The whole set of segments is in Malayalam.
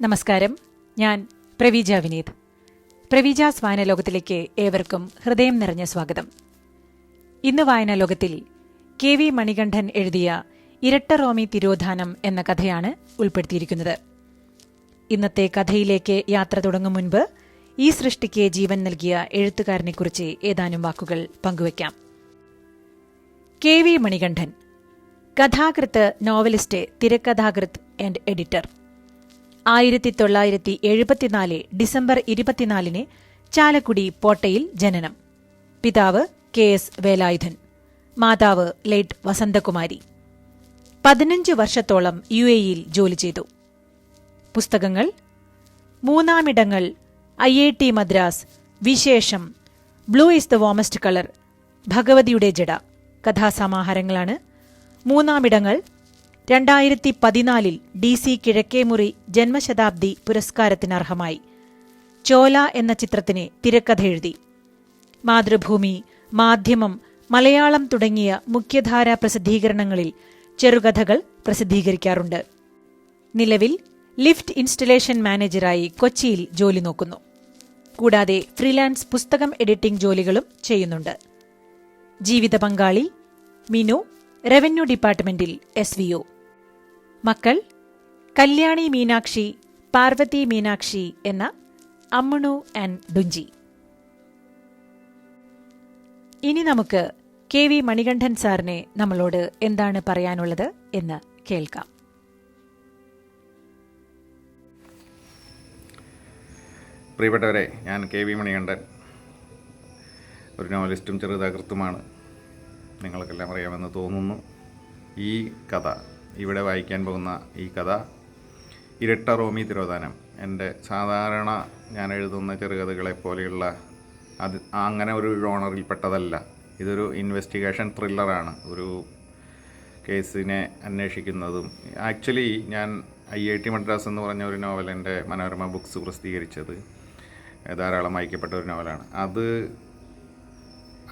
നമസ്കാരം. ഞാൻ പ്രവീജ വിനീത്. പ്രവീജാസ് വായനാലോകത്തിലേക്ക് ഏവർക്കും ഹൃദയം നിറഞ്ഞ സ്വാഗതം. ഇന്ന് വായനാലോകത്തിൽ കെ വി മണികണ്ഠൻ എഴുതിയ ഇരട്ട റോമി തിരോധാനം എന്ന കഥയാണ് ഉൾപ്പെടുത്തിയിരിക്കുന്നത്. ഇന്നത്തെ കഥയിലേക്ക് യാത്ര തുടങ്ങും മുൻപ് ഈ സൃഷ്ടിക്ക് ജീവൻ നൽകിയ എഴുത്തുകാരനെക്കുറിച്ച് ഏതാനും വാക്കുകൾ പങ്കുവയ്ക്കാം. കെ വി മണികണ്ഠൻ, കഥാകൃത്ത്, നോവലിസ്റ്റ്, തിരക്കഥാകൃത്ത് ആൻഡ് എഡിറ്റർ. 1974 ഡിസംബർ 24 ചാലക്കുടി പോട്ടയിൽ ജനനം. പിതാവ് KS വേലായുധൻ, മാതാവ് ലേറ്റ് വസന്തകുമാരി. 15 വർഷത്തോളം UAE-യിൽ ജോലി ചെയ്തു. പുസ്തകങ്ങൾ: മൂന്നാമിടങ്ങൾ, IIT മദ്രാസ്, വിശേഷം, blue is the warmest colour, ഭഗവതിയുടെ ജട കഥാസമാഹാരങ്ങളാണ്. മൂന്നാമിടങ്ങൾ 2014 DC കിഴക്കേമുറി ജന്മശതാബ്ദി പുരസ്കാരത്തിനർഹമായി. ചോല എന്ന ചിത്രത്തിന് തിരക്കഥ എഴുതി. മാതൃഭൂമി, മാധ്യമം, മലയാളം തുടങ്ങിയ മുഖ്യധാരാ പ്രസിദ്ധീകരണങ്ങളിൽ ചെറുകഥകൾ പ്രസിദ്ധീകരിക്കാറുണ്ട്. നിലവിൽ ലിഫ്റ്റ് ഇൻസ്റ്റലേഷൻ മാനേജറായി കൊച്ചിയിൽ ജോലി നോക്കുന്നു. കൂടാതെ ഫ്രീലാൻസ് പുസ്തകം എഡിറ്റിംഗ് ജോലികളും ചെയ്യുന്നുണ്ട്. ജീവിത പങ്കാളി മിനു, റവന്യൂ ഡിപ്പാർട്ട്മെന്റിൽ SVO. മക്കൾ: കല്യാണി മീനാക്ഷി, പാർവതി മീനാക്ഷി എന്ന അമ്മണു ആൻഡ് ഡുഞ്ചി. ഇനി നമുക്ക് കെ വി മണികണ്ഠൻ സാറിനെ നമ്മളോട് എന്താണ് പറയാനുള്ളത് എന്ന് കേൾക്കാം. പ്രിയപ്പെട്ടവരെ, ഞാൻ കെ വി മണികണ്ഠൻ, ഒരു നോവലിസ്റ്റും ചെറുകഥാകൃത്തുമാണ്. നിങ്ങൾക്കെല്ലാം അറിയാമെന്ന് തോന്നുന്നു. ഈ കഥ, ഇവിടെ വായിക്കാൻ പോകുന്ന ഈ കഥ ഇരട്ട റോമി തിരോധാനം, എൻ്റെ സാധാരണ ഞാൻ എഴുതുന്ന ചെറുകഥകളെ പോലെയുള്ള അങ്ങനെ ഒരു ജോണറിൽപ്പെട്ടതല്ല. ഇതൊരു ഇൻവെസ്റ്റിഗേഷൻ ത്രില്ലറാണ്. ഒരു കേസിനെ അന്വേഷിക്കുന്നതും. ആക്ച്വലി ഞാൻ IIT മദ്രാസ് എന്ന് പറഞ്ഞ ഒരു നോവൽ എൻ്റെ മനോരമ ബുക്സ് പ്രസിദ്ധീകരിച്ചത്, ധാരാളം വായിക്കപ്പെട്ട ഒരു നോവലാണ്.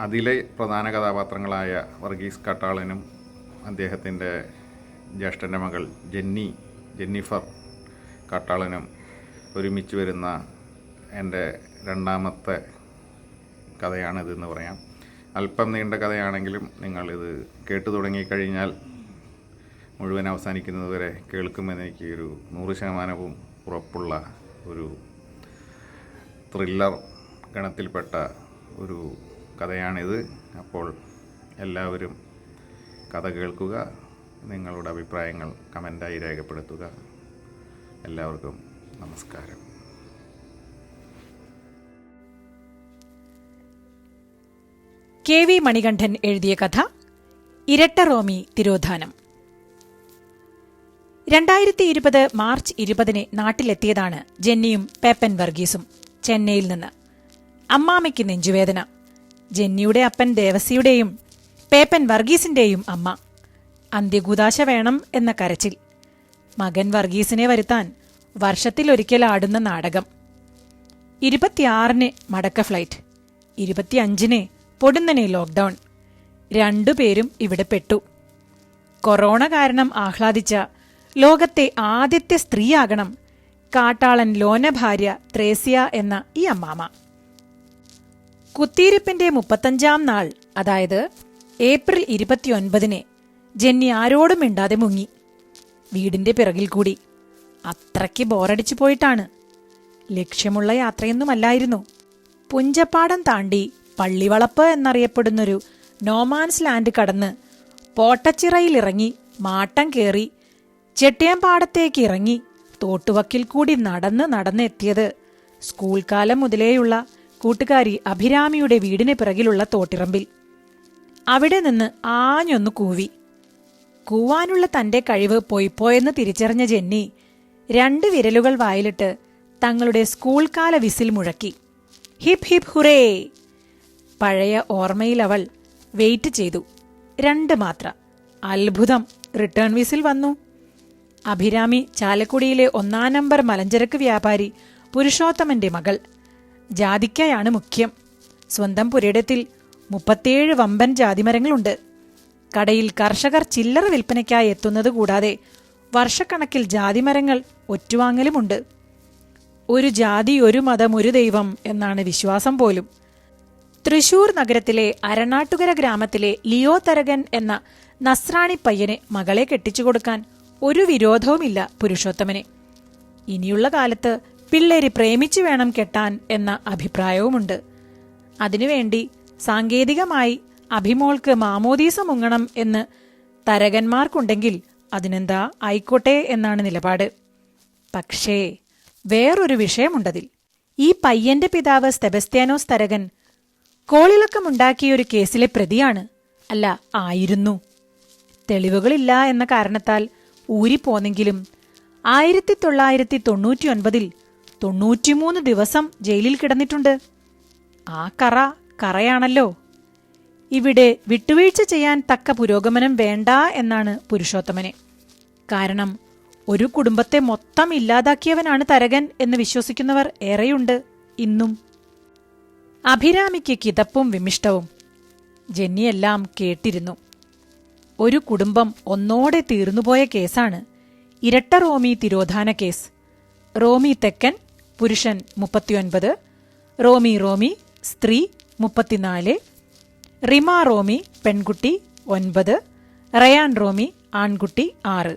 അതിലെ പ്രധാന കഥാപാത്രങ്ങളായ വർഗീസ് കാട്ടാളനും അദ്ദേഹത്തിൻ്റെ ജ്യേഷ്ഠൻ്റെ മകൾ ജെന്നിഫർ കാട്ടാളനും ഒരുമിച്ച് വരുന്ന എൻ്റെ രണ്ടാമത്തെ കഥയാണിതെന്ന് പറയാം. അല്പം നീണ്ട കഥയാണെങ്കിലും നിങ്ങളിത് കേട്ടു തുടങ്ങിക്കഴിഞ്ഞാൽ മുഴുവൻ അവസാനിക്കുന്നതുവരെ കേൾക്കുമെന്ന് എനിക്ക് ഒരു 100% ഉറപ്പുള്ള ഒരു ത്രില്ലർ ഗണത്തിൽപ്പെട്ട ഒരു കഥയാണിത്. അപ്പോൾ എല്ലാവരും കഥ കേൾക്കുക, നിങ്ങളുടെ അഭിപ്രായങ്ങൾ കമൻ്റായി രേഖപ്പെടുത്തുക. എല്ലാവർക്കും നമസ്കാരം. കെ വി മണികണ്ഠൻ എഴുതിയ കഥ ഇരട്ട റോമി തിരോധാനം. 2020 മാർച്ച് 20 നാട്ടിലെത്തിയതാണ് ജെന്നിയും പേപ്പൻ വർഗീസും ചെന്നൈയിൽ നിന്ന്. അമ്മാമയ്ക്ക് നെഞ്ചുവേദന. ജെന്നിയുടെ അപ്പൻ ദേവസിയുടെയും പേപ്പൻ വർഗീസിന്റെയും അമ്മ. അന്ത്യകൂദാശ വേണം എന്ന കരച്ചിൽ. മകൻ വർഗീസിനെ വരുത്താൻ വർഷത്തിലൊരിക്കൽ ആടുന്ന നാടകം. 26 മടക്ക ഫ്ലൈറ്റ്, 25 പൊടുന്നനെ ലോക്ക്ഡൌൺ. രണ്ടുപേരും ഇവിടെ പെട്ടു. കൊറോണ കാരണം ആഹ്ലാദിച്ച ലോകത്തെ ആദ്യത്തെ സ്ത്രീയാകണം കാട്ടാളൻ ലോന ഭാര്യ ത്രേസ്യ എന്ന ഈ അമ്മാമ. കുത്തിയിരിപ്പിന്റെ 35-ാം നാൾ, അതായത് ഏപ്രിൽ 29 ജെന്നി ആരോടും മിണ്ടാതെ മുങ്ങി. വീടിന്റെ പിറകിൽ കൂടി. അത്രയ്ക്ക് ബോറടിച്ചു പോയിട്ടാണ്. ലക്ഷ്യമുള്ള യാത്രയൊന്നുമല്ലായിരുന്നു. പുഞ്ചപ്പാടം താണ്ടി പള്ളിവളപ്പ് എന്നറിയപ്പെടുന്നൊരു നോമാൻസ് ലാൻഡ് കടന്ന് പോട്ടച്ചിറയിലിറങ്ങി മാട്ടം കയറി ചെട്ടിയാമ്പാടത്തേക്ക് ഇറങ്ങി തോട്ടുവക്കിൽ കൂടി നടന്നെത്തിയത് സ്കൂൾ കാലം മുതലേയുള്ള കൂട്ടുകാരി അഭിരാമിയുടെ വീടിന് പിറകിലുള്ള തോട്ടിറമ്പിൽ. അവിടെ നിന്ന് ആഞ്ഞൊന്നു കൂവി. കൂവാനുള്ള തന്റെ കഴിവ് പോയിപ്പോയെന്ന് തിരിച്ചറിഞ്ഞ ജെന്നി 2 വിരലുകൾ വായിലിട്ട് തങ്ങളുടെ സ്കൂൾ കാല വിസിൽ മുഴക്കി. Hip hip hurray! പഴയ ഓർമ്മയിൽ അവൾ വെയിറ്റ് ചെയ്തു. 2 മാത്ര. അത്ഭുതം! റിട്ടേൺ വിസിൽ വന്നു. അഭിരാമി ചാലക്കുടിയിലെ 1-ാം നമ്പർ മലഞ്ചരക്ക് വ്യാപാരി പുരുഷോത്തമന്റെ മകൾ. ജാതിക്കയാണ് മുഖ്യം. സ്വന്തം പുരയിടത്തിൽ 37 വമ്പൻ ജാതിമരങ്ങളുണ്ട്. കടയിൽ കർഷകർ ചില്ലറ വിൽപ്പനയ്ക്കായി എത്തുന്നത് കൂടാതെ വർഷക്കണക്കിൽ ജാതിമരങ്ങൾ ഒറ്റുവാങ്ങലുമുണ്ട്. ഒരു ജാതി, ഒരു മതം, ഒരു ദൈവം എന്നാണ് വിശ്വാസം പോലും. തൃശൂർ നഗരത്തിലെ അരണാട്ടുകര ഗ്രാമത്തിലെ ലിയോ തരകൻ എന്ന നസ്രാണി പയ്യനെ മകളെ കെട്ടിച്ചു കൊടുക്കാൻ ഒരു വിരോധവുമില്ല പുരുഷോത്തമനെ. ഇനിയുള്ള കാലത്ത് പിള്ളേര് പ്രേമിച്ചു വേണം കെട്ടാൻ എന്ന അഭിപ്രായവുമുണ്ട്. അതിനുവേണ്ടി സാങ്കേതികമായി അഭിമോൾക്ക് മാമോദീസ മുങ്ങണം എന്ന് തരകന്മാർക്കുണ്ടെങ്കിൽ അതിനെന്താ, ആയിക്കോട്ടെ എന്നാണ് നിലപാട്. പക്ഷേ വേറൊരു വിഷയമുണ്ടതിൽ. ഈ പയ്യന്റെ പിതാവ് സെബസ്ത്യാനോസ് തരകൻ കോളിളക്കമുണ്ടാക്കിയ ഒരു കേസിലെ പ്രതിയാണ്. അല്ല, ആയിരുന്നു. തെളിവുകളില്ല എന്ന കാരണത്താൽ ഊരിപ്പോന്നെങ്കിലും 1999 93 ദിവസം ജയിലിൽ കിടന്നിട്ടുണ്ട്. ആ കറയാണല്ലോ. ഇവിടെ വിട്ടുവീഴ്ച ചെയ്യാൻ തക്ക പുരോഗമനം വേണ്ട എന്നാണ് പുരുഷോത്തമനെ. കാരണം ഒരു കുടുംബത്തെ മൊത്തം ഇല്ലാതാക്കിയവനാണ് തരകൻ എന്ന് വിശ്വസിക്കുന്നവർ ഏറെയുണ്ട് ഇന്നും. അഭിരാമിക്ക് കിതപ്പും വിമിഷ്ടവും. ജെന്നിയെല്ലാം കേട്ടിരുന്നു. ഒരു കുടുംബം ഒന്നോടെ തീർന്നുപോയ കേസാണ് ഇരട്ട റോമി തിരോധാന കേസ്. റോമി തെക്കൻ, പുരുഷൻ 39, റോമി സ്ത്രീ 34, റിമ റോമി പെൺകുട്ടി 9, റയാൻ റോമി ആൺകുട്ടി 6.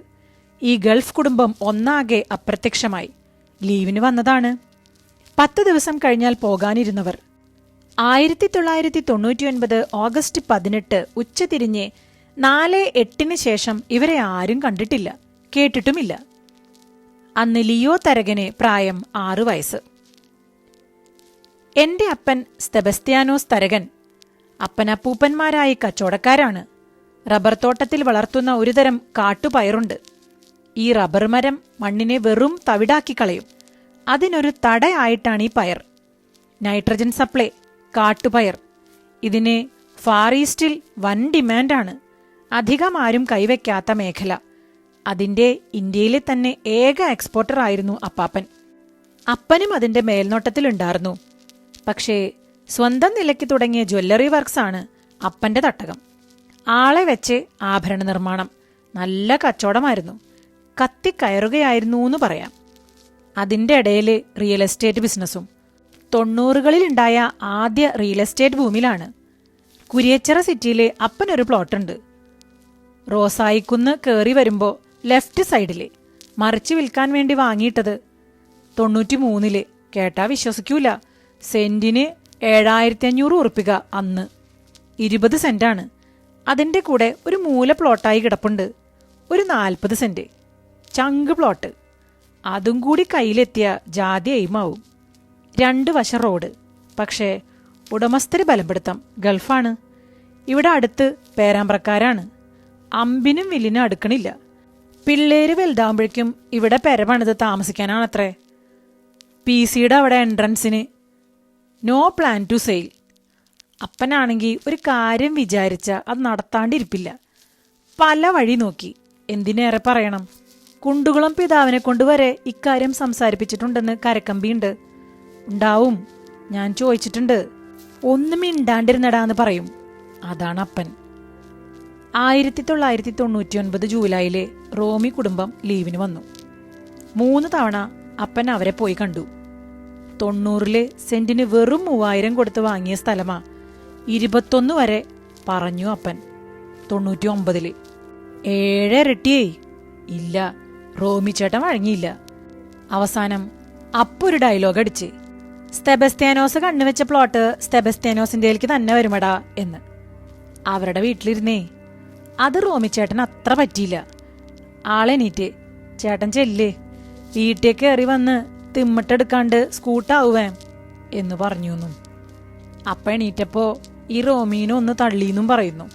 ഈ ഗൾഫ് കുടുംബം ഒന്നാകെ അപ്രത്യക്ഷമായി. ലീവിന് വന്നതാണ്. 10 ദിവസം കഴിഞ്ഞാൽ പോകാനിരുന്നവർ. 1999 ഓഗസ്റ്റ് 18 ഉച്ചതിരിഞ്ഞ് 4:08 ശേഷം ഇവരെ ആരും കണ്ടിട്ടില്ല, കേട്ടിട്ടുമില്ല. അന്ന് ലിയോ തരകന് പ്രായം 6 വയസ്സ്. എന്റെ അപ്പൻ സെബസ്ത്യാനോസ് തരകൻ അപ്പനപ്പൂപ്പന്മാരായി കച്ചവടക്കാരാണ്. റബ്ബർ തോട്ടത്തിൽ വളർത്തുന്ന ഒരുതരം കാട്ടുപയറുണ്ട്. ഈ റബ്ബർ മരം മണ്ണിനെ വെറും തവിടാക്കി കളയും. അതിനൊരു തടയായിട്ടാണ് ഈ പയർ. നൈട്രജൻ സപ്ലൈ, കാട്ടുപയർ. ഇതിന് ഫാർ ഈസ്റ്റിൽ വൻ ഡിമാൻഡാണ്. അധികം ആരും കൈവയ്ക്കാത്ത മേഖല. അതിന്റെ ഇന്ത്യയിലെ തന്നെ ഏക എക്സ്പോർട്ടർ ആയിരുന്നു അപ്പാപ്പൻ. അപ്പനും അതിന്റെ മേൽനോട്ടത്തിലുണ്ടായിരുന്നു. പക്ഷേ സ്വന്തം നിലയ്ക്ക് തുടങ്ങിയ ജ്വല്ലറി വർക്ക്സാണ് അപ്പന്റെ തട്ടകം. ആളെ വെച്ച് ആഭരണ നിർമ്മാണം. നല്ല കച്ചവടമായിരുന്നു. കത്തിക്കയറുകയായിരുന്നൂന്ന് പറയാം. അതിന്റെ ഇടയില് റിയൽ എസ്റ്റേറ്റ് ബിസിനസ്സും. 90കളിലുണ്ടായ ആദ്യ റിയൽ എസ്റ്റേറ്റ് ഭൂമിയിലാണ്. കുരിയച്ചിറ സിറ്റിയില് അപ്പനൊരു പ്ലോട്ടുണ്ട്. റോസായിക്കുന്ന് കയറി വരുമ്പോ ലെഫ്റ്റ് സൈഡില്. മറിച്ച് വിൽക്കാൻ വേണ്ടി വാങ്ങിയിട്ടത് 93. കേട്ടാ വിശ്വസിക്കൂല. സെന്റിന് 7500 ഉറുപ്പിക അന്ന്. 20 സെന്റാണ്. അതിന്റെ കൂടെ ഒരു മൂല പ്ലോട്ടായി കിടപ്പുണ്ട്. ഒരു 40 സെന്റ് ചങ്ക് പ്ലോട്ട്. അതും കൂടി കയ്യിലെത്തിയ ജാതി എയിമാവും. 2 വശം റോഡ്. പക്ഷേ ഉടമസ്ഥര് ബലപ്പെടുത്തം ഗൾഫാണ്. ഇവിടെ അടുത്ത് പേരാമ്പ്രക്കാരാണ്. അമ്പിനും വില്ലിനും അടുക്കണില്ല. പിള്ളേര് വലുതാവുമ്പോഴേക്കും ഇവിടെ പെരപണിത് താമസിക്കാനാണത്രേ. PC-യുടെ അവിടെ എൻട്രൻസിന് നോ പ്ലാൻ ടു സെയിൽ. അപ്പനാണെങ്കിൽ ഒരു കാര്യം വിചാരിച്ച അത് നടത്താണ്ടിരിപ്പില്ല. പല വഴി നോക്കി. എന്തിനേറെ പറയണം, കുണ്ടുകുളം പിതാവിനെ കൊണ്ടുവരെ ഇക്കാര്യം സംസാരിപ്പിച്ചിട്ടുണ്ടെന്ന് കരക്കമ്പിയുണ്ട്. ഉണ്ടാവും, ഞാൻ ചോദിച്ചിട്ടുണ്ട്. ഒന്നും മിണ്ടാണ്ടിരുന്നടാന്ന് പറയും. അതാണ് അപ്പൻ. 1999 ജൂലൈയിലെ റോമി കുടുംബം ലീവിന് വന്നു. 3 തവണ അപ്പൻ അവരെ പോയി കണ്ടു. 90-ല് സെന്റിന് വെറും 3000 കൊടുത്ത് വാങ്ങിയ സ്ഥലമാ. 21 വരെ പറഞ്ഞു അപ്പൻ. 99-ല് 7 ഇരട്ടിയേ. ഇല്ല, റോമിച്ചേട്ടൻ വഴങ്ങിയില്ല. അവസാനം അപ്പൊരു ഡയലോഗ് അടിച്ച്, സെബസ്ത്യാനോസ് കണ്ണുവെച്ച പ്ലോട്ട് സെബസ്ത്യാനോസിന്റെയിലേക്ക് തന്നെ വരുമടാ എന്ന്. അവരുടെ വീട്ടിലിരുന്നേ. അത് റോമിച്ചേട്ടൻ അത്ര പറ്റിയില്ല. ആളെണീറ്റ്, ചേട്ടൻ ചെല്ല്, വീട്ടിലേക്ക് കയറി വന്ന് തിമ്മിട്ടെടുക്കാണ്ട് സ്കൂട്ടാവുവേ എന്ന് പറഞ്ഞുവെന്നും. അപ്പ എണീറ്റപ്പോ ഈ റോമീനെ ഒന്ന് തള്ളീന്നും പറയുന്നു.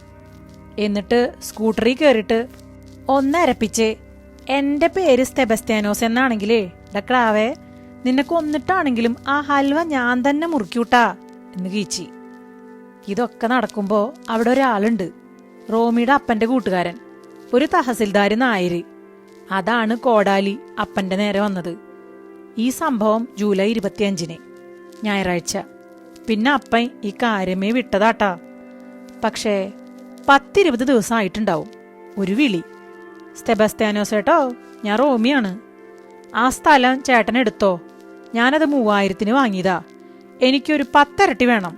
എന്നിട്ട് സ്കൂട്ടറിൽ കയറിയിട്ട് ഒന്നരപ്പിച്ച്, എന്റെ പേര് സെബസ്ത്യാനോസ് എന്നാണെങ്കിലേ ഡക്രാവേ, നിന്നെ കൊന്നിട്ടാണെങ്കിലും ആ ഹൽവ ഞാൻ തന്നെ മുറിക്കൂട്ടാ എന്ന് കീച്ചി. ഇതൊക്കെ നടക്കുമ്പോ അവിടെ ഒരാളുണ്ട്. റോമിയുടെ അപ്പന്റെ കൂട്ടുകാരൻ, ഒരു തഹസിൽദാർ നായര്. അതാണ് കോടാലി അപ്പന്റെ നേരെ വന്നത്. ഈ സംഭവം ജൂലൈ 25 ഞായറാഴ്ച. പിന്നെ അപ്പൻ ഈ കാര്യമേ വിട്ടതാട്ടാ. പക്ഷേ 10-20 ദിവസം ആയിട്ടുണ്ടാവും. ഒരു വിളി, സെബസ്ത്യാനോസ് ചേട്ടോ, ഞാൻ റോമിയാണ്. ആ സ്ഥലം ചേട്ടൻ എടുത്തോ, ഞാനത് 3000-ന് വാങ്ങിയതാ. എനിക്കൊരു 10 ഇരട്ടി വേണം.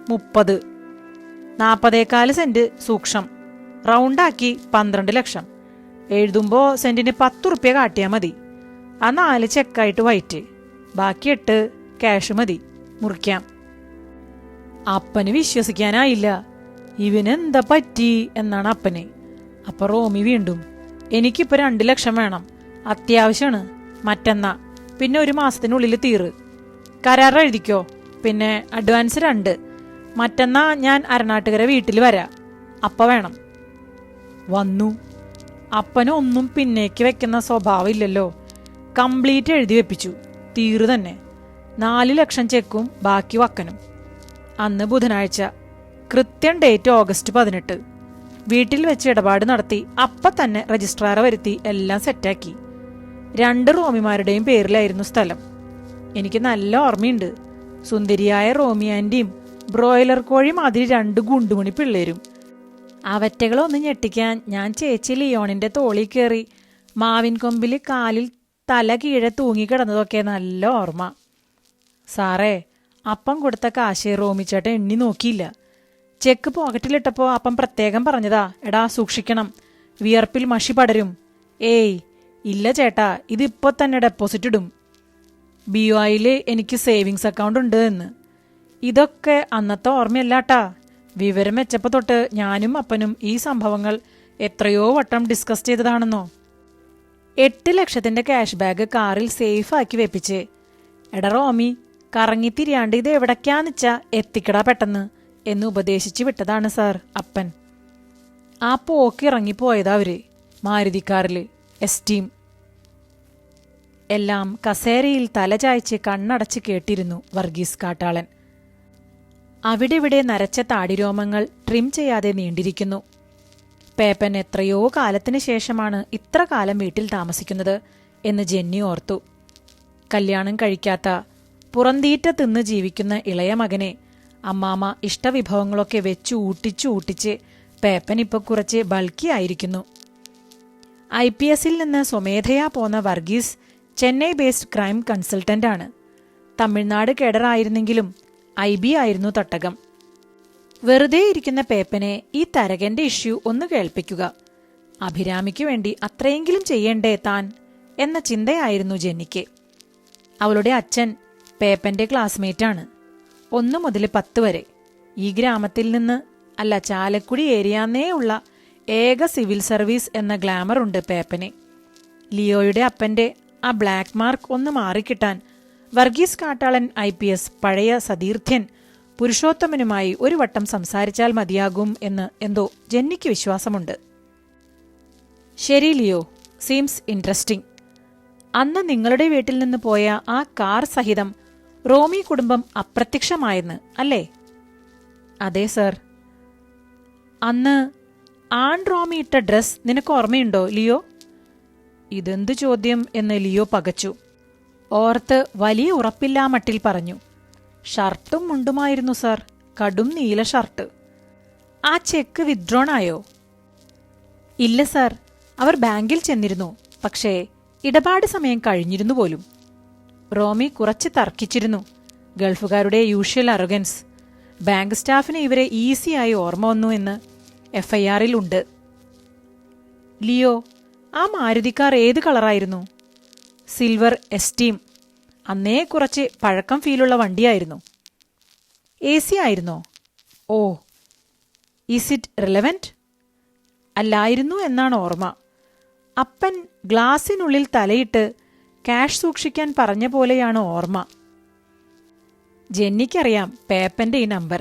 30. 44 സെന്റ് സൂക്ഷം. റൗണ്ടാക്കി 12 ലക്ഷം. എഴുതുമ്പോ സെന്റിന് 10 റുപ്യ കാട്ടിയാ മതി. ആ 4 ചെക്കായിട്ട് വൈറ്റ്, ബാക്കി 8 ക്യാഷ് മതി, മുറിക്കാം. അപ്പന് വിശ്വസിക്കാനായില്ല. ഇവനെന്താ പറ്റി എന്നാണ് അപ്പന്. അപ്പൊ റോമി വീണ്ടും, എനിക്കിപ്പോ 2 ലക്ഷം വേണം, അത്യാവശ്യമാണ്, മറ്റന്നാ, പിന്നെ 1 മാസത്തിനുള്ളിൽ തീറ്. കരാർ എഴുതിക്കോ, പിന്നെ അഡ്വാൻസ് 2. മറ്റന്നാ ഞാൻ അരണാട്ടുകര വീട്ടിൽ വരാം, അപ്പ വേണം. വന്നു. അപ്പന് ഒന്നും പിന്നേക്ക് വെക്കുന്ന സ്വഭാവം ഇല്ലല്ലോ. കംപ്ലീറ്റ് എഴുതി വെപ്പിച്ചു, തീറ് തന്നെ. 4 ലക്ഷം ചെക്കും ബാക്കി വക്കനും. അന്ന് ബുധനാഴ്ച, കൃത്യം ഡേറ്റ് ഓഗസ്റ്റ് 18. വീട്ടിൽ വെച്ച് ഇടപാട് നടത്തി അപ്പ തന്നെ രജിസ്ട്രാറെ വരുത്തി എല്ലാം സെറ്റാക്കി. 2 റോമിമാരുടെയും പേരിലായിരുന്നു സ്ഥലം. എനിക്ക് നല്ല ഓർമ്മയുണ്ട്. സുന്ദരിയായ റോമി ആന്റിയും ബ്രോയിലർ കോഴി മാതിരി 2 ഗുണ്ടുമണി പിള്ളേരും. അവറ്റകളൊന്ന് ഞെട്ടിക്കാൻ ഞാൻ ചേച്ചി ലിയോണിന്റെ തോളിൽ കയറി മാവിൻ കൊമ്പിൽ കാലിൽ തല കീഴെ തൂങ്ങിക്കിടന്നതൊക്കെ നല്ല ഓർമ്മ. സാറേ, അപ്പം കൊടുത്ത കാശ് റോമിച്ചേട്ടൻ എണ്ണി നോക്കിയില്ല. ചെക്ക് പോക്കറ്റിലിട്ടപ്പോ അപ്പം പ്രത്യേകം പറഞ്ഞതാ, എടാ സൂക്ഷിക്കണം, വിയർപ്പിൽ മഷി പടരും. ഏയ് ഇല്ല ചേട്ടാ, ഇതിപ്പോ തന്നെ ഡെപ്പോസിറ്റ് ഇടും. BOIയില് എനിക്ക് സേവിങ്സ് അക്കൗണ്ട് ഉണ്ട് എന്ന്. ഇതൊക്കെ അന്നത്തെ ഓർമ്മയല്ലാട്ടാ. വിവരം വെച്ചപ്പോ തൊട്ട് ഞാനും അപ്പനും ഈ സംഭവങ്ങൾ എത്രയോ വട്ടം ഡിസ്കസ് ചെയ്തതാണെന്നോ. 8 ലക്ഷത്തിന്റെ ക്യാഷ് ബാഗ് കാറിൽ സേഫ് ആക്കി വെപ്പിച്ച്, എടാ റോമി, കറങ്ങിത്തിരിയാണ്ട് ഇത് എവിടേക്കാന്നിച്ചാ എത്തിക്കടാ പെട്ടെന്ന് എന്ന് ഉപദേശിച്ചു വിട്ടതാണ് സാർ അപ്പൻ. ആ പോക്ക് ഇറങ്ങിപ്പോയതാ അവര് മാരുതിക്കാറില്, എസ്റ്റീം. എല്ലാം കസേരയിൽ തലചായ്ച്ച് കണ്ണടച്ച് കേട്ടിരുന്നു വർഗീസ് കാട്ടാളൻ. അവിടെവിടെ നരച്ച താടിരോമങ്ങൾ ട്രിം ചെയ്യാതെ നീണ്ടിരിക്കുന്നു. പേപ്പൻ എത്രയോ കാലത്തിന് ശേഷമാണ് ഇത്ര കാലം വീട്ടിൽ താമസിക്കുന്നത് എന്ന് ജെന്നി ഓർത്തു. കല്യാണം കഴിക്കാത്ത, പുറന്തീറ്റ തിന്ന് ജീവിക്കുന്ന ഇളയ മകനെ അമ്മാമ ഇഷ്ടവിഭവങ്ങളൊക്കെ വെച്ച് ഊട്ടിച്ച് പേപ്പൻ ഇപ്പൊ കുറച്ച് ബൾക്കി ആയിരിക്കുന്നു. IPSൽ നിന്ന് സ്വമേധയാ പോന്ന Varghese Chennai based crime consultant ആണ്. തമിഴ്നാട് കേഡറായിരുന്നെങ്കിലും IB ആയിരുന്നു തട്ടകം. വെറുതെ ഇരിക്കുന്ന പേപ്പനെ ഈ തരകന്റെ ഇഷ്യൂ ഒന്ന് കേൾപ്പിക്കുക, അഭിരാമിക്കു വേണ്ടി അത്രയെങ്കിലും ചെയ്യണ്ടേ താൻ എന്ന ചിന്തയായിരുന്നു ജെന്നിക്ക്. അവളുടെ അച്ഛൻ പേപ്പന്റെ ക്ലാസ്മേറ്റാണ്. 1 മുതൽ 10 വരെ. ഈ ഗ്രാമത്തിൽ നിന്ന്, അല്ല ചാലക്കുടി ഏരിയാന്നേ ഉള്ള ഏക സിവിൽ സർവീസ് എന്ന ഗ്ലാമർ ഉണ്ട് പേപ്പന്. ലിയോയുടെ അപ്പന്റെ ആ ബ്ലാക്ക് മാർക്ക് ഒന്ന് മാറിക്കിട്ടാൻ വർഗീസ് കാട്ടാളൻ IPS പഴയ സതീർത്ഥ്യൻ പുരുഷോത്തമനുമായി 1 വട്ടം സംസാരിച്ചാൽ മതിയാകും എന്ന് എന്തോ ജെന്നിക്ക് വിശ്വാസമുണ്ട്. ശരി ലിയോ, സീംസ് ഇൻട്രസ്റ്റിംഗ്. അന്ന് നിങ്ങളുടെ വീട്ടിൽ നിന്ന് പോയ ആ കാർ സഹിതം റോമി കുടുംബം അപ്രത്യക്ഷമായെന്ന് അല്ലേ? അതെ സർ. അന്ന് ആൺ റോമി ഇട്ട ഡ്രസ് നിനക്ക് ഓർമ്മയുണ്ടോ ലിയോ? ഇതെന്തു ചോദ്യം എന്ന് ലിയോ പകച്ചു. ഓർത്ത് വലിയ ഉറപ്പില്ലാ മട്ടിൽ പറഞ്ഞു, ഷർട്ടും മുണ്ടുമായിരുന്നു സർ, കടും നീല ഷർട്ട്. ആ ചെക്ക് വിത്ഡ്രോൺ ആയോ? ഇല്ല സർ, അവർ ബാങ്കിൽ ചെന്നിരുന്നു, പക്ഷേ ഇടപാട് സമയം കഴിഞ്ഞിരുന്നു പോലും. റോമി കുറച്ച് തർക്കിച്ചിരുന്നു. ഗൾഫുകാരുടെ യൂഷ്വൽ അറുഗൻസ്. ബാങ്ക് സ്റ്റാഫിന് ഇവരെ ഈസിയായി ഓർമ്മ വന്നു എന്ന് FIRൽ ഉണ്ട്. ലിയോ, ആ മാരുതിക്കാർ ഏത് കളറായിരുന്നു? Silver esteem. അന്നേ കുറച്ച് പഴക്കം ഫീലുള്ള വണ്ടിയായിരുന്നു. AC ആയിരുന്നോ? ഓ, ഈസ് ഇറ്റ് റിലവന്റ്? അല്ലായിരുന്നു എന്നാണ് ഓർമ്മ. അപ്പൻ ഗ്ലാസിനുള്ളിൽ തലയിട്ട് ക്യാഷ് സൂക്ഷിക്കാൻ പറഞ്ഞ പോലെയാണ് ഓർമ്മ. ജെന്നിക്കറിയാം പേപ്പന്റെ ഈ നമ്പർ.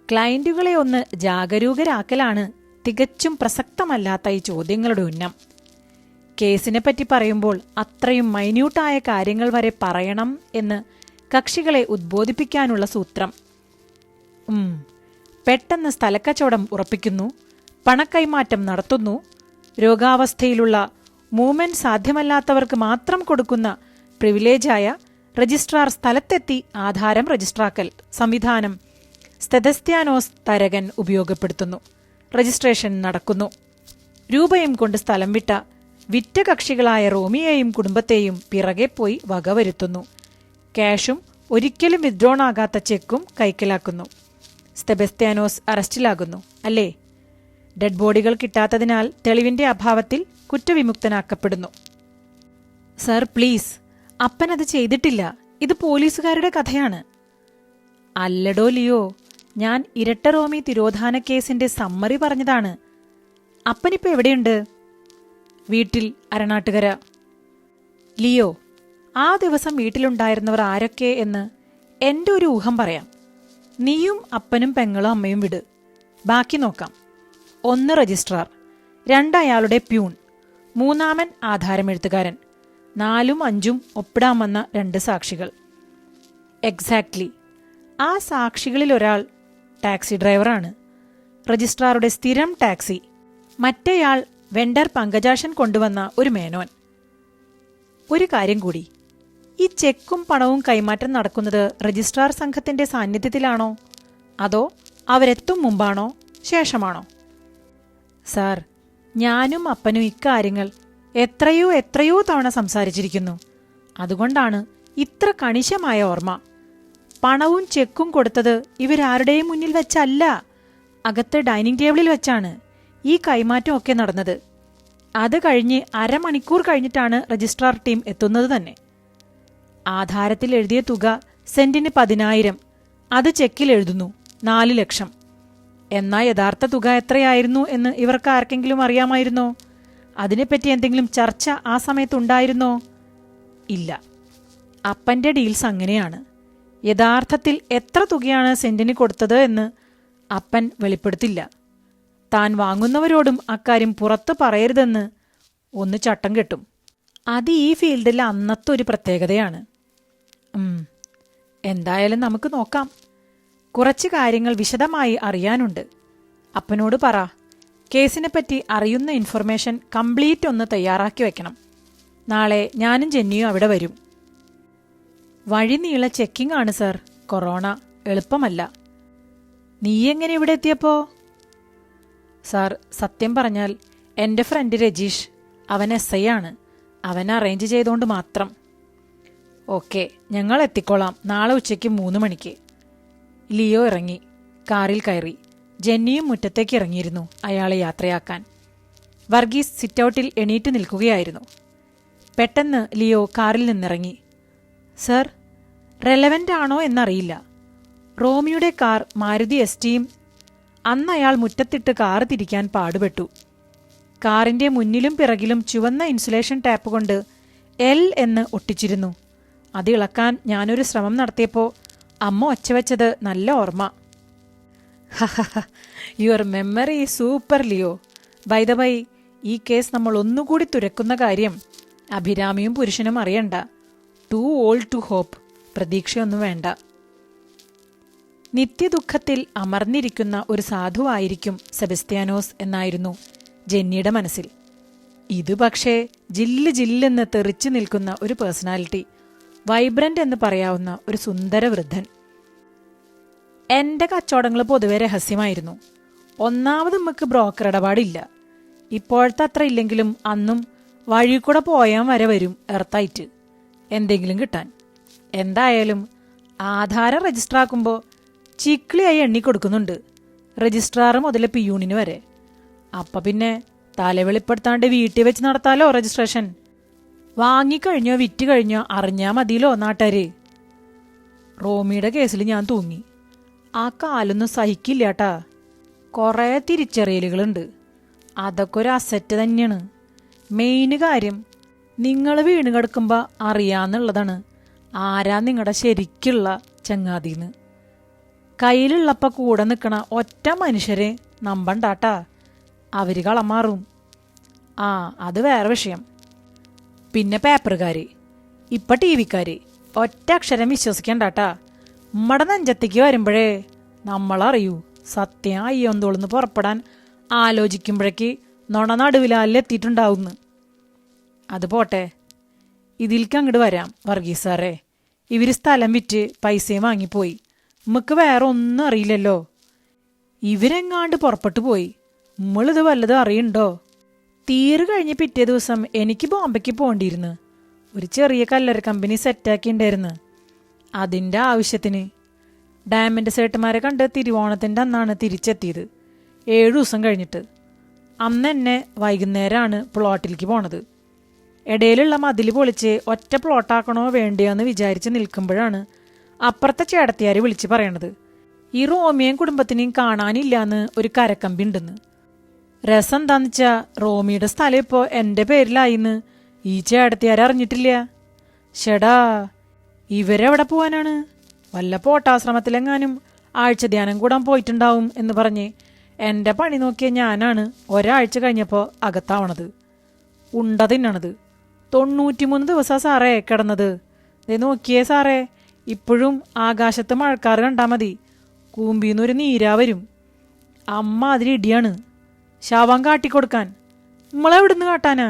ക്ലയന്റുകളെ ഒന്ന് ജാഗരൂകരാക്കലാണ് തികച്ചും പ്രസക്തമല്ലാത്ത ഈ ചോദ്യങ്ങളുടെ ഉന്നം. കേസിനെപ്പറ്റി പറയുമ്പോൾ അത്രയും മൈന്യൂട്ടായ കാര്യങ്ങൾ വരെ പറയണം എന്ന് കക്ഷികളെ ഉദ്ബോധിപ്പിക്കാനുള്ള സൂത്രം. പെട്ടെന്ന് സ്ഥലക്കച്ചവടം ഉറപ്പിക്കുന്നു, പണക്കൈമാറ്റം നടത്തുന്നു, രോഗാവസ്ഥയിലുള്ള മൂവ്മെന്റ് സാധ്യമല്ലാത്തവർക്ക് മാത്രം കൊടുക്കുന്ന പ്രിവിലേജായ രജിസ്ട്രാർ സ്ഥലത്തെത്തി ആധാരം രജിസ്ട്രാക്കൽ സംവിധാനം സ്തെതസ്ത്യാനോസ് തരകൻ ഉപയോഗപ്പെടുത്തുന്നു. രജിസ്ട്രേഷൻ നടക്കുന്നു. രൂപയും കൊണ്ട് സ്ഥലം വിറ്റ കക്ഷികളായ റോമിയെയും കുടുംബത്തെയും പിറകെ പോയി വകവരുത്തുന്നു. ക്യാഷും ഒരിക്കലും വിത്ഡ്രോൺ ആകാത്ത ചെക്കും കൈക്കലാക്കുന്നു. സെബസ്ത്യാനോസ് അറസ്റ്റിലാകുന്നു അല്ലേ? ഡെഡ് ബോഡികൾ കിട്ടാത്തതിനാൽ തെളിവിന്റെ അഭാവത്തിൽ കുറ്റവിമുക്തനാക്കപ്പെടുന്നു. സർ പ്ലീസ്, അപ്പനത് ചെയ്തിട്ടില്ല. ഇത് പോലീസുകാരുടെ കഥയാണ്. അല്ലടോ ലിയോ, ഞാൻ ഇരട്ട റോമി തിരോധാന കേസിന്റെ സമ്മറി പറഞ്ഞതാണ്. അപ്പനിപ്പോ എവിടെയുണ്ട്? വീട്ടിൽ, അരണാട്ടുകര. ലിയോ, ആ ദിവസം വീട്ടിലുണ്ടായിരുന്നവർ ആരൊക്കെ എന്ന് എന്റെ ഒരു ഊഹം പറയാം. നീയും അപ്പനും പെങ്ങളും അമ്മയും വിട്, ബാക്കി നോക്കാം. 1 രജിസ്ട്രാർ, 2 അയാളുടെ പ്യൂൺ, 3 ആധാരമെഴുത്തുകാരൻ, 4ഉം 5ഉം ഒപ്പിടാൻ വന്ന 2 സാക്ഷികൾ. എക്സാക്ട്ലി. ആ സാക്ഷികളിൽ ഒരാൾ ടാക്സി ഡ്രൈവറാണ്, രജിസ്ട്രാറുടെ സ്ഥിരം ടാക്സി. മറ്റേയാൾ വെണ്ടർ പങ്കജാഷൻ കൊണ്ടുവന്ന ഒരു മേനോൻ. ഒരു കാര്യം കൂടി, ഈ ചെക്കും പണവും കൈമാറ്റം നടക്കുന്നത് രജിസ്ട്രാർ സംഘത്തിന്റെ സാന്നിധ്യത്തിലാണോ അതോ അവരെത്തും മുമ്പാണോ ശേഷമാണോ? സാർ, ഞാനും അപ്പനും ഇക്കാര്യങ്ങൾ എത്രയോ തവണ സംസാരിച്ചിരിക്കുന്നു. അതുകൊണ്ടാണ് ഇത്ര കണിശമായ ഓർമ്മ. പണവും ചെക്കും കൊടുത്തത് ഇവരാരുടെയും മുന്നിൽ വെച്ചല്ല, അകത്ത് ഡൈനിങ് ടേബിളിൽ വെച്ചാണ് ഈ കൈമാറ്റമൊക്കെ നടന്നത്. അത് കഴിഞ്ഞ് അരമണിക്കൂർ കഴിഞ്ഞിട്ടാണ് രജിസ്ട്രാർ ടീം എത്തുന്നത് തന്നെ. ആധാരത്തിൽ എഴുതിയ തുക സെന്റിന് 10,000, അത് ചെക്കിൽ എഴുതുന്നു 4 ലക്ഷം. എന്നാ യഥാർത്ഥ തുക എത്രയായിരുന്നു എന്ന് ഇവർക്ക് ആർക്കെങ്കിലും അറിയാമായിരുന്നോ? അതിനെപ്പറ്റി എന്തെങ്കിലും ചർച്ച ആ സമയത്തുണ്ടായിരുന്നോ? ഇല്ല. അപ്പന്റെ ഡീൽസ് അങ്ങനെയാണ്. യഥാർത്ഥത്തിൽ എത്ര തുകയാണ് സെന്റിന് കൊടുത്തത് എന്ന് അപ്പൻ വെളിപ്പെടുത്തില്ല. താൻ വാങ്ങുന്നവരോടും അക്കാര്യം പുറത്ത് പറയരുതെന്ന് ഒന്ന് ചട്ടം കെട്ടും. അത് ഈ ഫീൽഡിൽ അന്നത്തെ ഒരു പ്രത്യേകതയാണ്. എന്തായാലും നമുക്ക് നോക്കാം. കുറച്ച് കാര്യങ്ങൾ വിശദമായി അറിയാനുണ്ട്. അപ്പനോട് പറ, കേസിനെപ്പറ്റി അറിയുന്ന ഇൻഫർമേഷൻ കംപ്ലീറ്റ് ഒന്ന് തയ്യാറാക്കി വെക്കണം. നാളെ ഞാനും ജെന്നിയും അവിടെ വരും. വഴിനീള ചെക്കിംഗ് ആണ് സർ. കൊറോണ എളുപ്പമല്ല. നീ എങ്ങനെ ഇവിടെ എത്തിയപ്പോ? സാർ, സത്യം പറഞ്ഞാൽ എൻ്റെ ഫ്രണ്ട് രജീഷ്, അവൻ SI ആണ്. അവൻ അറേഞ്ച് ചെയ്തുകൊണ്ട് മാത്രം. ഓക്കെ, ഞങ്ങൾ എത്തിക്കോളാം നാളെ ഉച്ചയ്ക്ക് 3 മണിക്ക്. ലിയോ ഇറങ്ങി, കാറിൽ കയറി. ജെന്നിയും മുറ്റത്തേക്ക് ഇറങ്ങിയിരുന്നു അയാളെ യാത്രയാക്കാൻ. വർഗീസ് സിറ്റൗട്ടിൽ എണീറ്റ് നിൽക്കുകയായിരുന്നു. പെട്ടെന്ന് ലിയോ കാറിൽ നിന്നിറങ്ങി. സർ, റെലവൻ്റ് ആണോ എന്നറിയില്ല. റോമിയുടെ കാർ മാരുതി STയും. അന്ന് അയാൾ മുറ്റത്തിട്ട് കാർ തിരിക്കാൻ പാടുപെട്ടു. കാറിന്റെ മുന്നിലും പിറകിലും ചുവന്ന ഇൻസുലേഷൻ ടാപ്പ് കൊണ്ട് L എന്ന് ഒട്ടിച്ചിരുന്നു. അത് ഇളക്കാൻ ഞാനൊരു ശ്രമം നടത്തിയപ്പോൾ അമ്മ ഒച്ചവെച്ചത് നല്ല ഓർമ്മ. Your memory super Leo. By the by, ഈ കേസ് നമ്മൾ ഒന്നുകൂടി തുരക്കുന്ന കാര്യം അഭിരാമിയും പുരുഷനും അറിയണ്ട. Too old to hope. പ്രതീക്ഷയൊന്നും വേണ്ട. നിത്യദുഃഖത്തിൽ അമർന്നിരിക്കുന്ന ഒരു സാധുവായിരിക്കും സെബസ്ത്യാനോസ് എന്നായിരുന്നു ജെന്നിയുടെ മനസ്സിൽ. ഇത് പക്ഷേ ജില്ലെന്ന് തെറിച്ചു നിൽക്കുന്ന ഒരു പേഴ്സണാലിറ്റി, വൈബ്രന്റ് എന്ന് പറയാവുന്ന ഒരു സുന്ദര വൃദ്ധൻ. എന്റെ കച്ചവടങ്ങൾ പൊതുവെ രഹസ്യമായിരുന്നു. ഒന്നാമത് നമുക്ക് ബ്രോക്കർ ഇടപാടില്ല. ഇപ്പോഴത്തെ അത്ര ഇല്ലെങ്കിലും അന്നും വഴി കൂടെ പോയാൻ വരെ വരും എർത്തായിട്ട് എന്തെങ്കിലും കിട്ടാൻ. എന്തായാലും ആധാരം രജിസ്റ്റർ ആക്കുമ്പോൾ ചിക്ലിയായി എണ്ണിക്കൊടുക്കുന്നുണ്ട്, രജിസ്ട്രാർ മുതൽ പിയൂണിന് വരെ. അപ്പൊ പിന്നെ തലവെളിപ്പെടുത്താണ്ട് വീട്ടിൽ വെച്ച് നടത്താലോ രജിസ്ട്രേഷൻ. വാങ്ങിക്കഴിഞ്ഞോ വിറ്റ് കഴിഞ്ഞോ അറിഞ്ഞാ മതിയല്ലോ നാട്ടുകാര്. റോമിയുടെ കേസിൽ ഞാൻ തൂങ്ങി. ആ കാലൊന്നും സഹിക്കില്ലാട്ടാ. കുറേ തിരിച്ചറിയലുകളുണ്ട്. അതൊക്കെ ഒരു അസറ്റ് തന്നെയാണ്. മെയിന് കാര്യം നിങ്ങൾ വീണ് കിടക്കുമ്പോൾ അറിയാന്നുള്ളതാണ് ആരാ നിങ്ങളുടെ ശരിക്കുള്ള ചങ്ങാതിന്ന്. കയ്യിലുള്ളപ്പോൾ കൂടെ നിൽക്കണ ഒറ്റ മനുഷ്യരെ നമ്പണ്ടാട്ടാ, അവര് കളമാറും. ആ, അത് വേറെ വിഷയം. പിന്നെ പേപ്പറുകാര്, ഇപ്പം TV-ക്കാര്, ഒറ്റ അക്ഷരം വിശ്വസിക്കണ്ടാട്ടാ. നമ്മടെ നെഞ്ചത്തേക്ക് വരുമ്പോഴേ നമ്മളറിയൂ സത്യം അയ്യോന്തോളന്ന് പുറപ്പെടാൻ ആലോചിക്കുമ്പോഴേക്ക് നൊണ നടുവിലെത്തിയിട്ടുണ്ടാവുന്ന്. അത് പോട്ടെ, ഇതിലേക്ക് അങ്ങോട്ട് വരാം വർഗീസ് സാറേ. ഇവര് സ്ഥലം വിറ്റ് പൈസയും വാങ്ങിപ്പോയി. നമുക്ക് വേറെ ഒന്നും അറിയില്ലല്ലോ. ഇവരെങ്ങാണ്ട് പുറപ്പെട്ടു പോയി. നമ്മളിത് വല്ലതും അറിയണ്ടോ? തീര് കഴിഞ്ഞ് പിറ്റേ ദിവസം എനിക്ക് ബോംബെക്ക് പോകേണ്ടിയിരുന്നു. ഒരു ചെറിയ കല്ലറ കമ്പനി സെറ്റാക്കിണ്ടായിരുന്നു. അതിൻ്റെ ആവശ്യത്തിന്. ഡാമിൻ്റെ സേട്ടുമാരെ കണ്ട് തിരുവോണത്തിൻ്റെ അന്നാണ് തിരിച്ചെത്തിയത്, 7 ദിവസം കഴിഞ്ഞിട്ട്. അന്ന് എന്നെ വൈകുന്നേരമാണ് പ്ലോട്ടിലേക്ക് പോണത്. ഇടയിലുള്ള മതിൽ പൊളിച്ച് ഒറ്റ പ്ലോട്ടാക്കണോ വേണ്ടിയോന്ന് വിചാരിച്ച് നിൽക്കുമ്പോഴാണ് അപ്പുറത്തെ ചേട്ടത്തിയാർ വിളിച്ച് പറയണത്, ഈ റോമിയും കുടുംബത്തിനെയും കാണാനില്ലാന്ന് ഒരു കരക്കമ്പി ഉണ്ടെന്ന്. രസം എന്താന്ന് വെച്ചാ റോമിയുടെ സ്ഥലം ഇപ്പോൾ എൻ്റെ പേരിലായിന്ന് ഈ ചേട്ടത്തിയാർ അറിഞ്ഞിട്ടില്ല. ഷെടാ, ഇവരെവിടെ പോവാനാണ്? വല്ല പോട്ടാശ്രമത്തിലെങ്ങാനും ആഴ്ച ധ്യാനം കൂടാൻ പോയിട്ടുണ്ടാവും എന്ന് പറഞ്ഞ് എൻ്റെ പണി നോക്കിയ ഞാനാണ് ഒരാഴ്ച കഴിഞ്ഞപ്പോൾ അകത്താവണത്, ഉണ്ട തിന്നണത്. 93 ദിവസം സാറേ കിടന്നത്. ദേ നോക്കിയേ സാറേ, ഇപ്പോഴും ആകാശത്ത് മഴക്കാറ് കണ്ടാൽ മതി, കൂമ്പിന്നൊരു നീരാ വരും. അമ്മ അതിൽ ഇടിയാണ്. ശവം കാട്ടിക്കൊടുക്കാൻ നമ്മളെവിടുന്ന് കാട്ടാനാ?